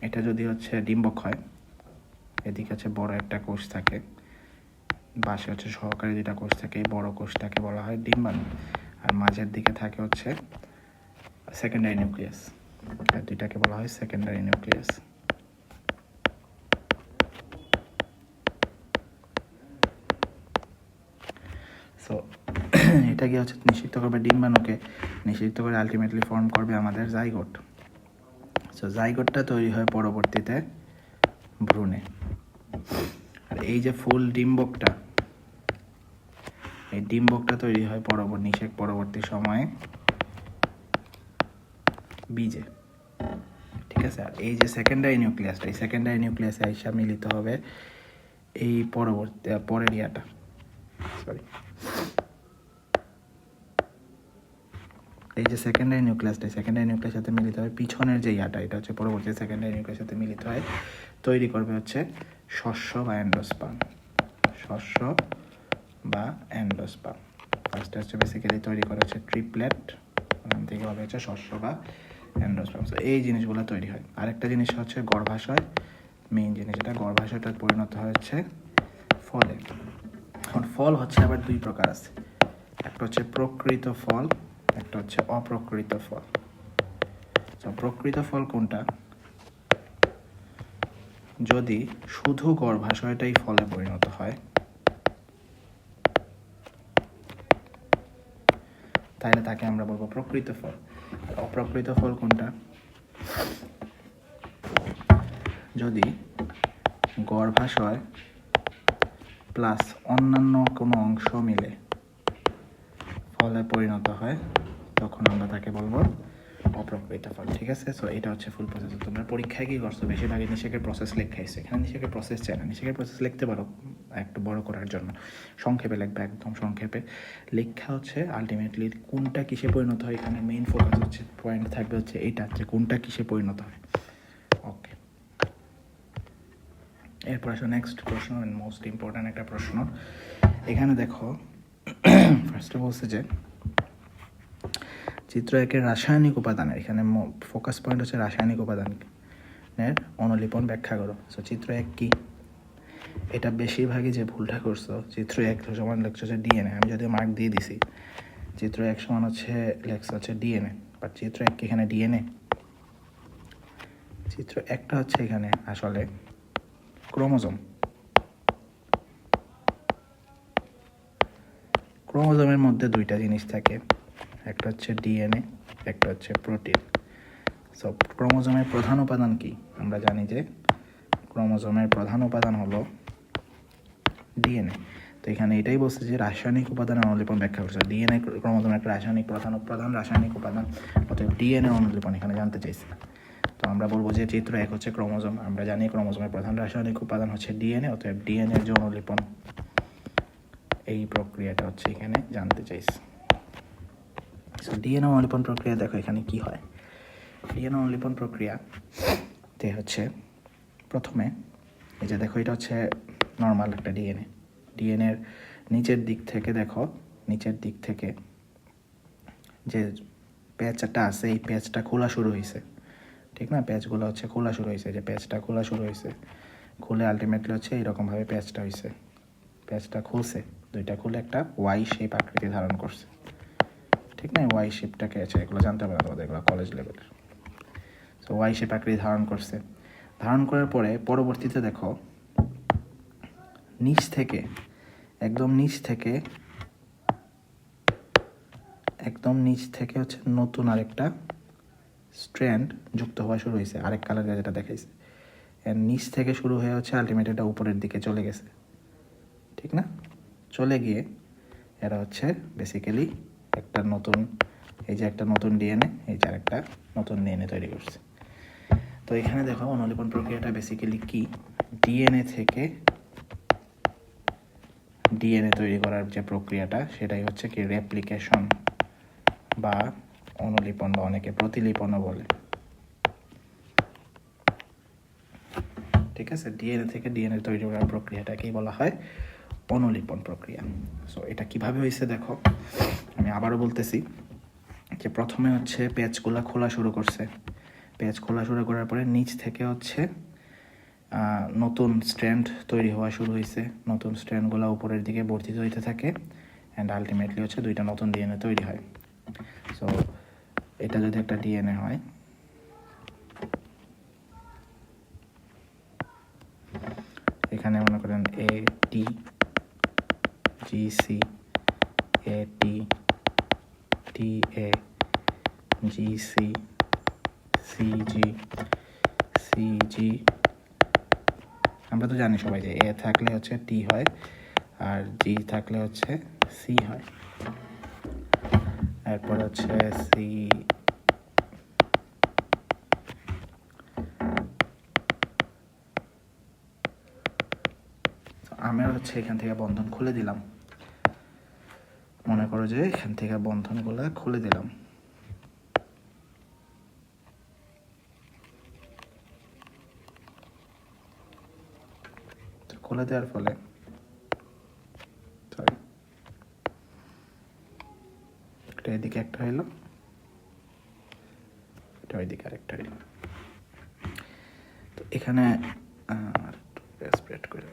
এটা যদি হচ্ছে ডিম্বক হয়, এদিকে হচ্ছে বড় একটা কোষ থাকে, পাশে হচ্ছে সহকারী যেটা কোষ থাকে, এই বড় কোষটাকে বলা হয় ডিম্বাণু, আর মাঝের দিকে থাকে হচ্ছে সেকেন্ডারি নিউক্লিয়াস, আর দুইটাকে বলা হয় সেকেন্ডারি নিউক্লিয়াস। সো এটা কি হচ্ছে নিষিক্ত করবে ডিম্বাণুকে, নিষিক্ত করে আলটিমেটলি ফর্ম করবে আমাদের জাইগোট। সো জাইগোটটা তৈরি হয় পরবর্তীতে ভ্রূণে। আর এই যে ফুল ডিম্বকটা, এই ডিম্বকটা তৈরি হয় নিষেক পরবর্তী সময়ে বীজে। ঠিক আছে? আর এই যে সেকেন্ডারি নিউক্লিয়াসটা, এই সেকেন্ডারি নিউক্লিয়াসে আইসা মিলিত হবে এই পরের ইয়াটা, সরি যে সেকেন্ডারি নিউক্লিয়াসটা, সেকেন্ডারি নিউক্লিয়াসের সাথে মিলিত হয় পিছনের যে ইয়াটা, এটা হচ্ছে পরবর্তী সেকেন্ডারি নিউক্লিয়াসের সাথে মিলিত হয়, তৈরি করবে হচ্ছে শস্য বা অ্যান্ডোস্পার্ম। শস্য বা অ্যান্ডোস্পার্ম ফার্স্টে হচ্ছে বেসিক্যালি তৈরি করা হচ্ছে ট্রিপলেট, ওখান থেকে হবে হচ্ছে শস্য বা অ্যান্ডোস্পার্ম। সো এই জিনিসগুলো তৈরি হয়। আরেকটা জিনিস হচ্ছে গর্ভাশয়, মেইন জিনিস এটা, গর্ভাশয়টা পরিণত হচ্ছে ফলে। এখন ফল হচ্ছে আবার দুই প্রকার আছে, একটা হচ্ছে প্রকৃত ফল, একটা হচ্ছে অপ্রকৃত ফল। তো প্রকৃত ফল কোনটা? যদি শুধু গর্ভাশয়টাই ফলে পরিণত হয় তাহলে তাকে আমরা বলবো প্রকৃত ফল। আর অপ্রকৃত ফল কোনটা? যদি গর্ভাশয় প্লাস অন্যান্য কোনো অংশ মিলে ফলে পরিণত হয় তখন আমরা তাকে বলবো অপ্রকৃত ফল। ঠিক আছে? সো এটা হচ্ছে ফুল প্রসেস। তোমরা পরীক্ষায় কি করছো? বেশিরভাগই নিষেকের প্রসেস লেখাইছে, এখানে নিষেকের প্রসেস চাই না। নিষেকের প্রসেস লিখতে পারো একটু বড় করার জন্য, সংক্ষেপে লিখবে, একদম সংক্ষেপে লেখা হচ্ছে আলটিমেটলি কোনটা কিসে পরিণত হয়। এখানে মেইন ফোকাস হচ্ছে, পয়েন্ট থাকবে হচ্ছে এইটা, যে কোনটা কিসে পরিণত হয়। ওকে, এরপর আসো নেক্সট প্রশ্ন, মোস্ট ইম্পর্ট্যান্ট একটা প্রশ্ন। এখানে দেখো ফার্স্টে বলছে যে চিত্র একের রাসায়নিক উপাদানের, এখানে ফোকাস পয়েন্ট হচ্ছে রাসায়নিক উপাদানের অনুলিপন ব্যাখ্যা করো। সো চিত্র এক কি? এটা বেশিরভাগই যে ভুলটা করছো, চিত্র এক সমান লেখছ হচ্ছে ডিএনএ। আমি যদিও মার্ক দিয়ে দিছি, চিত্র এক সমান হচ্ছে লেখছ হচ্ছে ডিএনএ, বাট চিত্র এক কি এখানে ডিএনএ? চিত্র একটা হচ্ছে এখানে আসলে ক্রোমোজোম। ক্রোমোজোমের মধ্যে দুইটা জিনিস থাকে, একটা হচ্ছে ডিএনএ, একটা হচ্ছে প্রোটিন। সো ক্রোমোজোমের প্রধান উপাদান কি? আমরা জানি যে ক্রোমোজোমের প্রধান উপাদান হলো ডিএনএ। তো এখানে এটাই বলছে যে রাসায়নিক উপাদানের অনুলিপন ব্যাখ্যা করছে। ডিএনএ ক্রোমোজোমের একটা রাসায়নিক প্রধান রাসায়নিক উপাদান, অতএব ডিএনএ অনুলিপন এখানে জানতে চাইছে। তো আমরা বলবো যে চিত্র এক হচ্ছে ক্রোমোজোম, আমরা জানি ক্রোমোজোমের প্রধান রাসায়নিক উপাদান হচ্ছে ডিএনএ, অতএব ডিএনএর যে অনুলিপন এই প্রক্রিয়াটা হচ্ছে এখানে জানতে চাইছে। সো ডিএনএ অনুলিপন প্রক্রিয়া দেখো এখানে কি হয়। ডিএনএ অনুলিপন প্রক্রিয়াতে হচ্ছে প্রথমে এই যে দেখো এটা হচ্ছে নর্মাল একটা ডিএনএ। ডিএনএর নিচের দিক থেকে দেখো, নিচের দিক থেকে যে প্যাচটা আছে এই প্যাচটা খোলা শুরু হয়েছে, ঠিক না? প্যাচগুলো হচ্ছে খোলা শুরু হয়েছে, যে প্যাচটা খোলা শুরু হয়েছে, খুলে আলটিমেটলি হচ্ছে এইরকমভাবে প্যাচটা হয়েছে। প্যাচটা খুলছে, দুইটা খুলে একটা ওয়াই শেপ আকৃতি ধারণ করছে, ঠিক না? ওয়াই শেপটাকে আছে, এগুলো জানতে হবে না তোমাদের, এগুলো কলেজ লেভেলের। সো ওয়াই শেপ আকৃতি ধারণ করছে, ধারণ করার পরে পরবর্তীতে দেখো নিচ থেকে, একদম নিচ থেকে হচ্ছে নতুন আরেকটা স্ট্র্যান্ড যুক্ত হওয়া শুরু হয়েছে, আরেক কালারে যেটা দেখাইছে। এর নিচ থেকে শুরু হয়ে হচ্ছে আলটিমেট এটা উপরের দিকে চলে গেছে, ঠিক না? চলে গিয়ে এরা হচ্ছে বেসিক্যালি একটা নতুন, এই যে একটা নতুন ডিএনএ, এই যে আরেকটা নতুন ডিএনএ তৈরি করছে। তো এখানে দেখো অনুলিপন প্রক্রিয়াটা বেসিক্যালি কি, ডিএনএ থেকে ডিএনএ তৈরি করার যে প্রক্রিয়াটা সেটাই হচ্ছে কি রেপ্লিকেশন বা অনুলিপন, বা অনেকে প্রতিলিপনও বলে, ঠিক আছে? ডিএনএ থেকে ডিএনএ তৈরি করার প্রক্রিয়াটাকেই বলা হয় অনুলিপন প্রক্রিয়া। সো এটা কিভাবে হয়েছে দেখো, আমি আবারও বলতেছি যে প্রথমে হচ্ছে প্যাচগুলো খোলা শুরু করছে, প্যাচ খোলা শুরু করার পরে নিচ থেকে হচ্ছে নতুন স্ট্র্যান্ড তৈরি হওয়া শুরু হয়েছে, নতুন স্ট্র্যান্ডগুলো উপরের দিকে বর্ধিত হইতে থাকে, অ্যান্ড আলটিমেটলি হচ্ছে দুইটা নতুন ডিএনএ তৈরি হয়। সো এটা যদি একটা ডিএনএ হয়, এখানে মনে করেন এ টি জি সি, এ টি টি এ জি সি, সি জি, সি জি। আমরা তো জানি সবাই যে এ থাকলে হচ্ছে টি হয়, আর জি থাকলে হচ্ছে সি হয়। এরপর হচ্ছে সি, আমরা হচ্ছে এখান থেকে বন্ধন খুলে দিলাম, মনে করো যে এখান থেকে বন্ধনগুলো খুলে দিলাম, খুলে দেওয়ার ফলে সরি এটা এদিকে একটা হইল, এটা ওইদিকে আরেকটা হইল। তো এখানে স্প্রেড করে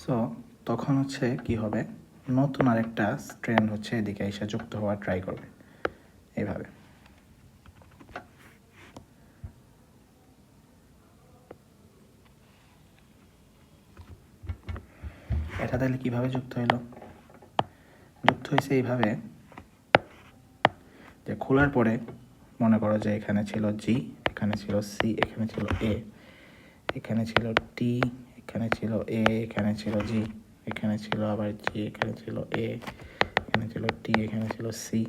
সো তখন হচ্ছে কি হবে, নতুন আরেকটা স্ট্র্যান্ড হচ্ছে এদিকে এসে যুক্ত হওয়ার ট্রাই করবে এইভাবে। এটা তাহলে কিভাবে যুক্ত হইলো? যুক্ত হয়েছে এইভাবে যে খোলার পরে মনে করো যে এখানে ছিল জি, এখানে ছিল সি, এখানে ছিল এ, এখানে ছিল টি, এখানে ছিল এ, এখানে ছিল জি, এখানে ছিল আবার জি, এখানে ছিল এ, এখানে ছিল টি, এখানে ছিল সি,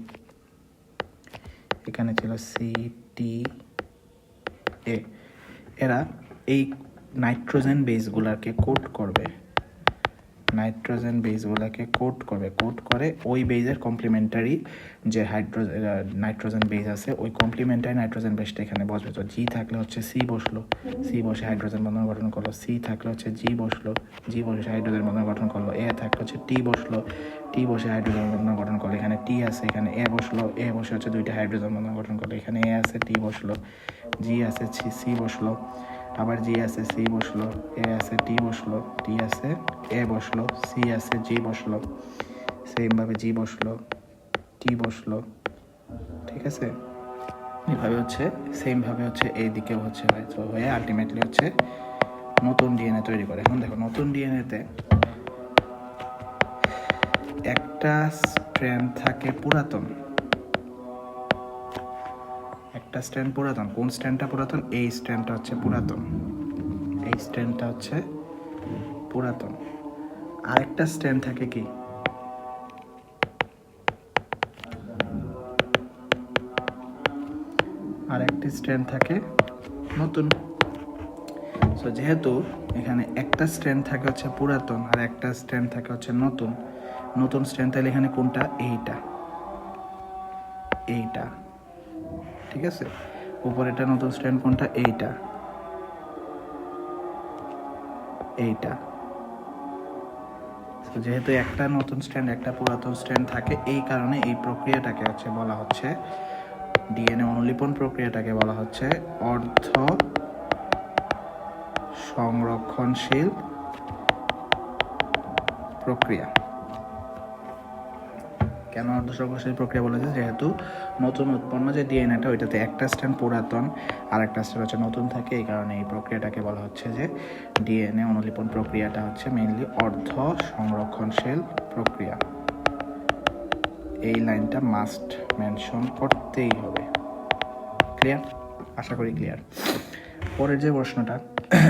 এখানে ছিল সি টি এ। এরা এই নাইট্রোজেন বেসগুলোকে কোট করবে, নাইট্রোজেন বেসগুলোকে কোট করবে, কোট করে ওই বেসের কমপ্লিমেন্টারি যে নাইট্রোজেন বেস আছে ওই কমপ্লিমেন্টারি নাইট্রোজেন বেসটা এখানে বসবে। তো জি থাকলে হচ্ছে সি বসলো, সি বসে হাইড্রোজেন বন্ধন গঠন করলো, সি থাকলে হচ্ছে জি বসলো, জি বসে হাইড্রোজেন বন্ধন গঠন করলো, এ থাকলে হচ্ছে টি বসলো, টি বসে হাইড্রোজেন বন্ধন গঠন করলো, এখানে টি আছে, এখানে এ বসলো, এ বসে হচ্ছে দুইটা হাইড্রোজেন বন্ধন গঠন করলো, এখানে এ আছে, টি বসলো, জি আছে, সি বসলো, আবার জি আছে, সি বসলো, এ আছে, টি বসলো, টি আছে, এ বসলো, সি আছে, জি বসলো, সেমভাবে জি বসলো, টি বসলো, ঠিক আছে। এইভাবে হচ্ছে সেমভাবে হচ্ছে এই দিকেও হচ্ছে হয়, তো হয়ে আলটিমেটলি হচ্ছে নতুন ডিএনএ তৈরি করে। এখন দেখো নতুন ডিএনএতে একটা স্ট্র্যান্ড থাকে পুরাতন, একটা স্ট্র্যান্ড পুরাতন। কোন স্ট্র্যান্ডটা পুরাতন? এই স্ট্র্যান্ডটা হচ্ছে পুরাতন, এই স্ট্র্যান্ডটা হচ্ছে পুরাতন। আরেকটা স্ট্র্যান্ড থাকে কি, আরেকটি স্ট্র্যান্ড থাকে নতুন। সো যেহেতু এখানে একটা স্ট্র্যান্ড থাকে হচ্ছে পুরাতন আর একটা স্ট্র্যান্ড থাকে হচ্ছে নতুন, নতুন স্ট্র্যান্ড তাহলে এখানে কোনটা? এইটা, এইটা, ঠিক আছে। উপরেটা নতুন স্ট্র্যান্ড কোনটা? এইটা, এইটা। যেহেতু একটা নতুন স্ট্র্যান্ড একটা পুরাতন স্ট্র্যান্ড থাকে, এই কারণে এই প্রক্রিয়াটাকে হচ্ছে বলা হচ্ছে, ডিএনএ অনুলিপন প্রক্রিয়াটাকে বলা হচ্ছে অর্ধ সংরক্ষণশীল প্রক্রিয়া। কেন অর্ধ সংরক্ষণশীল প্রক্রিয়া বলেছে? যেহেতু নতুন উৎপন্ন যে ডিএনএটা ওইটাতে একটা স্ট্র্যান্ড পুরাতন আর একটা স্ট্র্যান্ড হচ্ছে নতুন থাকে, এই কারণে এই প্রক্রিয়াটাকে বলা হচ্ছে যে ডিএনএ অনুলিপন প্রক্রিয়াটা হচ্ছে মেইনলি অর্ধ সংরক্ষণশীল প্রক্রিয়া। এই লাইনটা মাস্ট মেনশন করতেই হবে। ক্লিয়ার? আশা করি ক্লিয়ার। পরের যে প্রশ্নটা,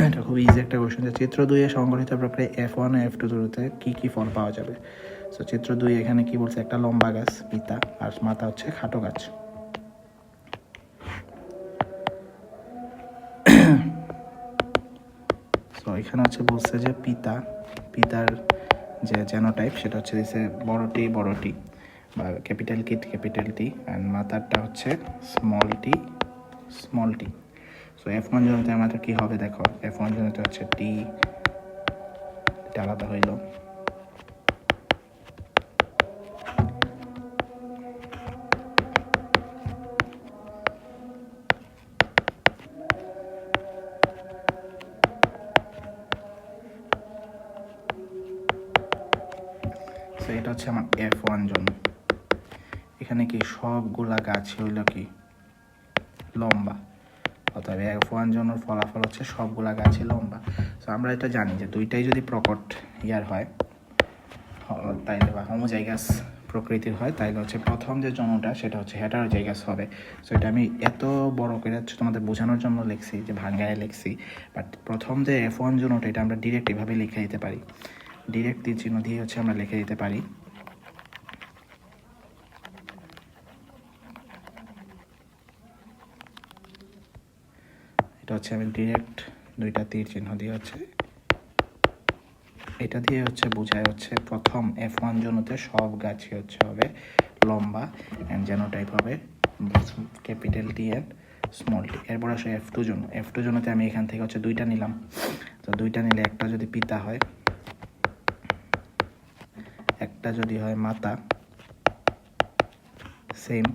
এটা খুব ইজি একটা কোয়েশ্চেন, যে চিত্র 2-এ সংগঠিত প্রক্রিয়া F1 ও F2 শুরুতে কী কী ফল পাওয়া যাবে? সো চিত্র 2 এখানে কি বলছে? একটা লম্বা গাছ পিতা আর মাথা হচ্ছে খাটো গাছ। সো এখানে হচ্ছে বলছে যে পিতার যে জেনোটাইপ সেটা হচ্ছে দিছে বড়টি বা ক্যাপিটাল টি, অ্যান্ড মাথারটা হচ্ছে স্মল টি। সো F1 জনিতে আমাদের কী হবে দেখো, F1 জনিতে হচ্ছে টি, এটা আলাদা হইল। সো এটা হচ্ছে আমার F1 জোন। এখানে কি সবগুলা গাছ হইল কি লম্বা, অতএব F1 জোনের ফলাফল হচ্ছে সবগুলা গাছই লম্বা। সো আমরা এটা জানি যে দুইটাই যদি প্রকট ইয়ার হয় তাইলে বা হোমোজাইগাস প্রকৃতির হয়, তাইলে হচ্ছে প্রথম যে জনটা সেটা হচ্ছে হেটারোজাইগাস হবে। সো এটা আমি এত বড় করে হচ্ছে তোমাদের বোঝানোর জন্য লিখছি, যে ভাঙ্গায় লিখছি, বাট প্রথম যে F1 জনটা এটা আমরা ডিরেক্ট এভাবে লিখে দিতে পারি, ডিরেক্ট তীর চিহ্ন দিয়ে হচ্ছে আমরা লিখে দিতে পারি। এটা হচ্ছে আমি ডিরেক্ট দুইটা তীর চিহ্ন দিয়ে হচ্ছে এটা দিয়ে হচ্ছে বোঝায় হচ্ছে প্রথম F1 জোনতে সব গাছই হচ্ছে হবে লম্বা, অ্যান্ড জেনোটাইপ হবে capital T and small tea. এরপর আসে F2 জোন। F2 জোনতে আমি এখান থেকে হচ্ছে দুইটা নিলাম, তো দুইটা নিলে একটা যদি পিতা হয়, একটা যদি হয় মাতা, সেম।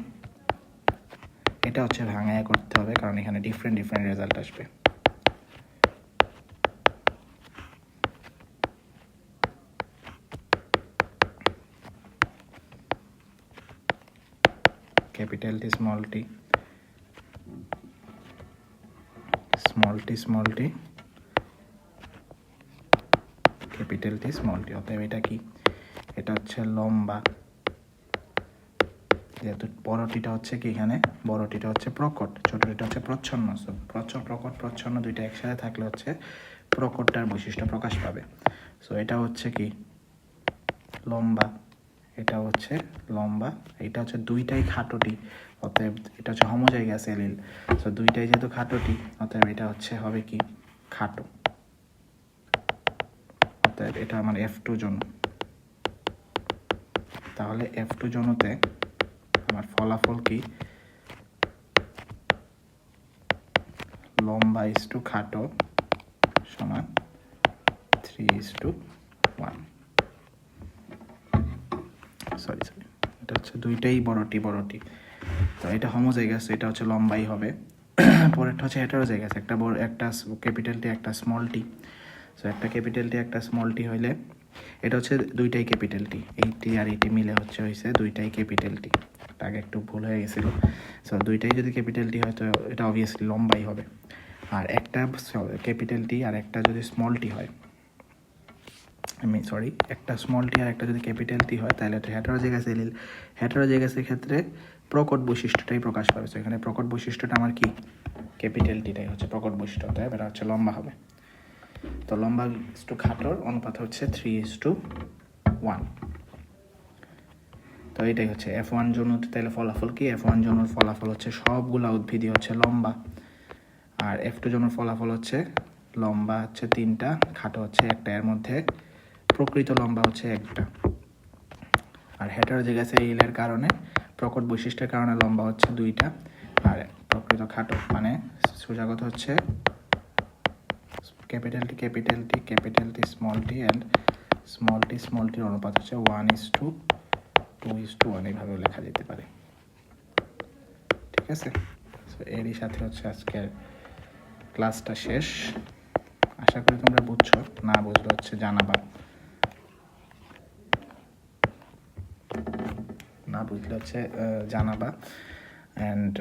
এটা হচ্ছে ভাঙায় করতে হবে কারণ এখানে ডিফারেন্ট ডিফারেন্ট রেজাল্ট আসবে। Capital T small tea, small tea small tea, capital T small tea. অতএব এটা কি? এটা হচ্ছে লম্বা, যেহেতু বড়টিটা হচ্ছে কি এখানে, বড়টিটা হচ্ছে প্রকট, ছোটটিটা হচ্ছে প্রচ্ছন্ন। সো প্রকট প্রচ্ছন্ন দুইটা একসাথে থাকলে হচ্ছে প্রকটটার বৈশিষ্ট্য প্রকাশ পাবে। সো এটা হচ্ছে কি লম্বা, এটা হচ্ছে লম্বা, এটা হচ্ছে দুইটাই খাটোটি, অতএব এটা হচ্ছে হোমোজাইগাস এলিল। সো দুইটাই যেহেতু খাটোটি, অতএব এটা হচ্ছে হবে কি খাটো। অতএব এটা আমার F2 জোন। তাহলে F2 জোনতে আমার ফলাফল কি? লম্বা ইস টু খাটো সমান 3:1। সরি, এটা হচ্ছে দুইটাই বড়টি। তো এটা হোমোজাইগাস, এটা হচ্ছে লম্বাই হবে। পরেরটা হচ্ছে হেটারোজাইগাস, একটা বড় একটা ক্যাপিটাল টি একটা স্মল টি। সো একটা ক্যাপিটাল টি একটা স্মল টি হইলে এটা হচ্ছে দুইটাই ক্যাপিটাল টি, এইটি আর এইটি মিলে হয়েছে দুইটাই ক্যাপিটাল টি। আগে একটু ভুল হয়ে গেছিল। সো দুইটাই যদি ক্যাপিটাল টি হয় তো এটা অবভিয়াসলি লম্বাই হবে। আর একটা ক্যাপিটাল টি আর একটা যদি স্মল টি হয়, একটা স্মল টি আর একটা যদি ক্যাপিটাল টি হয়, তাহলে এটা হেটারোজাইগাস এলিল। হেটারোজাইগাসের ক্ষেত্রে প্রকট বৈশিষ্ট্যটাই প্রকাশ পাবে। তো এখানে প্রকট বৈশিষ্ট্যটা আমার কি? ক্যাপিটাল টিটাই হচ্ছে প্রকট বৈশিষ্ট্য, তাই এটা হচ্ছে লম্বা হবে। তো লম্বা ইস টু খাটোর অনুপাত হচ্ছে 3:1। তো এটাই হচ্ছে F1 জোনুতে। তাহলে ফলাফল কি? F1 জোনুর ফলাফল হচ্ছে সবগুলা উদ্ভিদই হচ্ছে লম্বা, আর F2 জোনুর ফলাফল হচ্ছে লম্বা হচ্ছে 3টা, খাটো হচ্ছে একটা, এর মধ্যে প্রকৃত লম্বা হচ্ছে একটা। আর হেটারোজাইগাস এলিলের কারণে প্রকট বৈশিষ্ট্যের কারণে লম্বা হচ্ছে 2টা, আর প্রকৃত খাটো, মানে সুজাগত হচ্ছে capital T small tea and small টির অনুপাত হচ্ছে 1:2:1 এইভাবেও লেখা যেতে পারে। ঠিক আছে, সো এরই সাথে হচ্ছে আজকের ক্লাসটা শেষ। আশা করি তোমরা বুঝছো, না বুঝলে হচ্ছে জানাবা, অ্যান্ড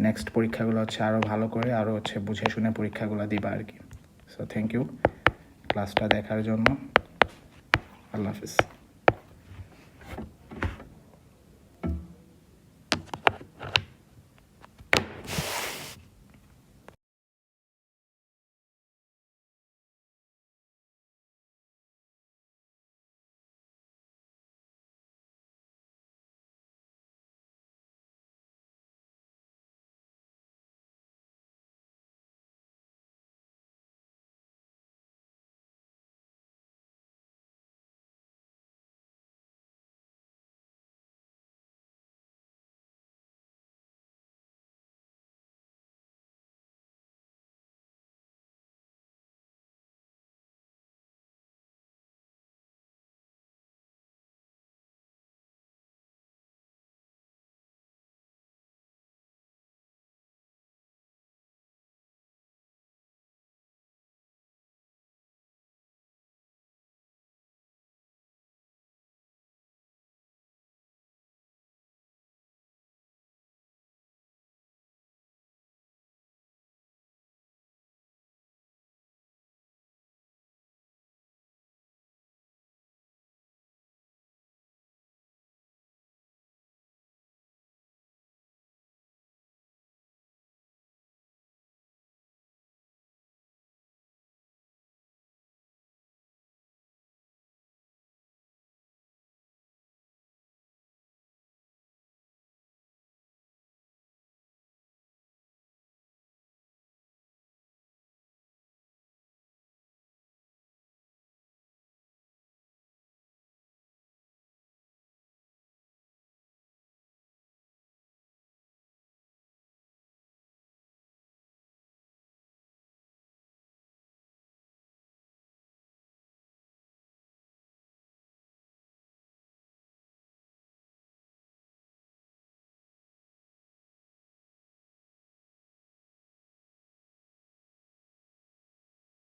নেক্সট পরীক্ষাগুলো হচ্ছে আরও ভালো করে আরও হচ্ছে বুঝে শুনে পরীক্ষাগুলো দিবা আর কি। সো থ্যাংক ইউ ক্লাসটা দেখার জন্য। আল্লাহ হাফিজ।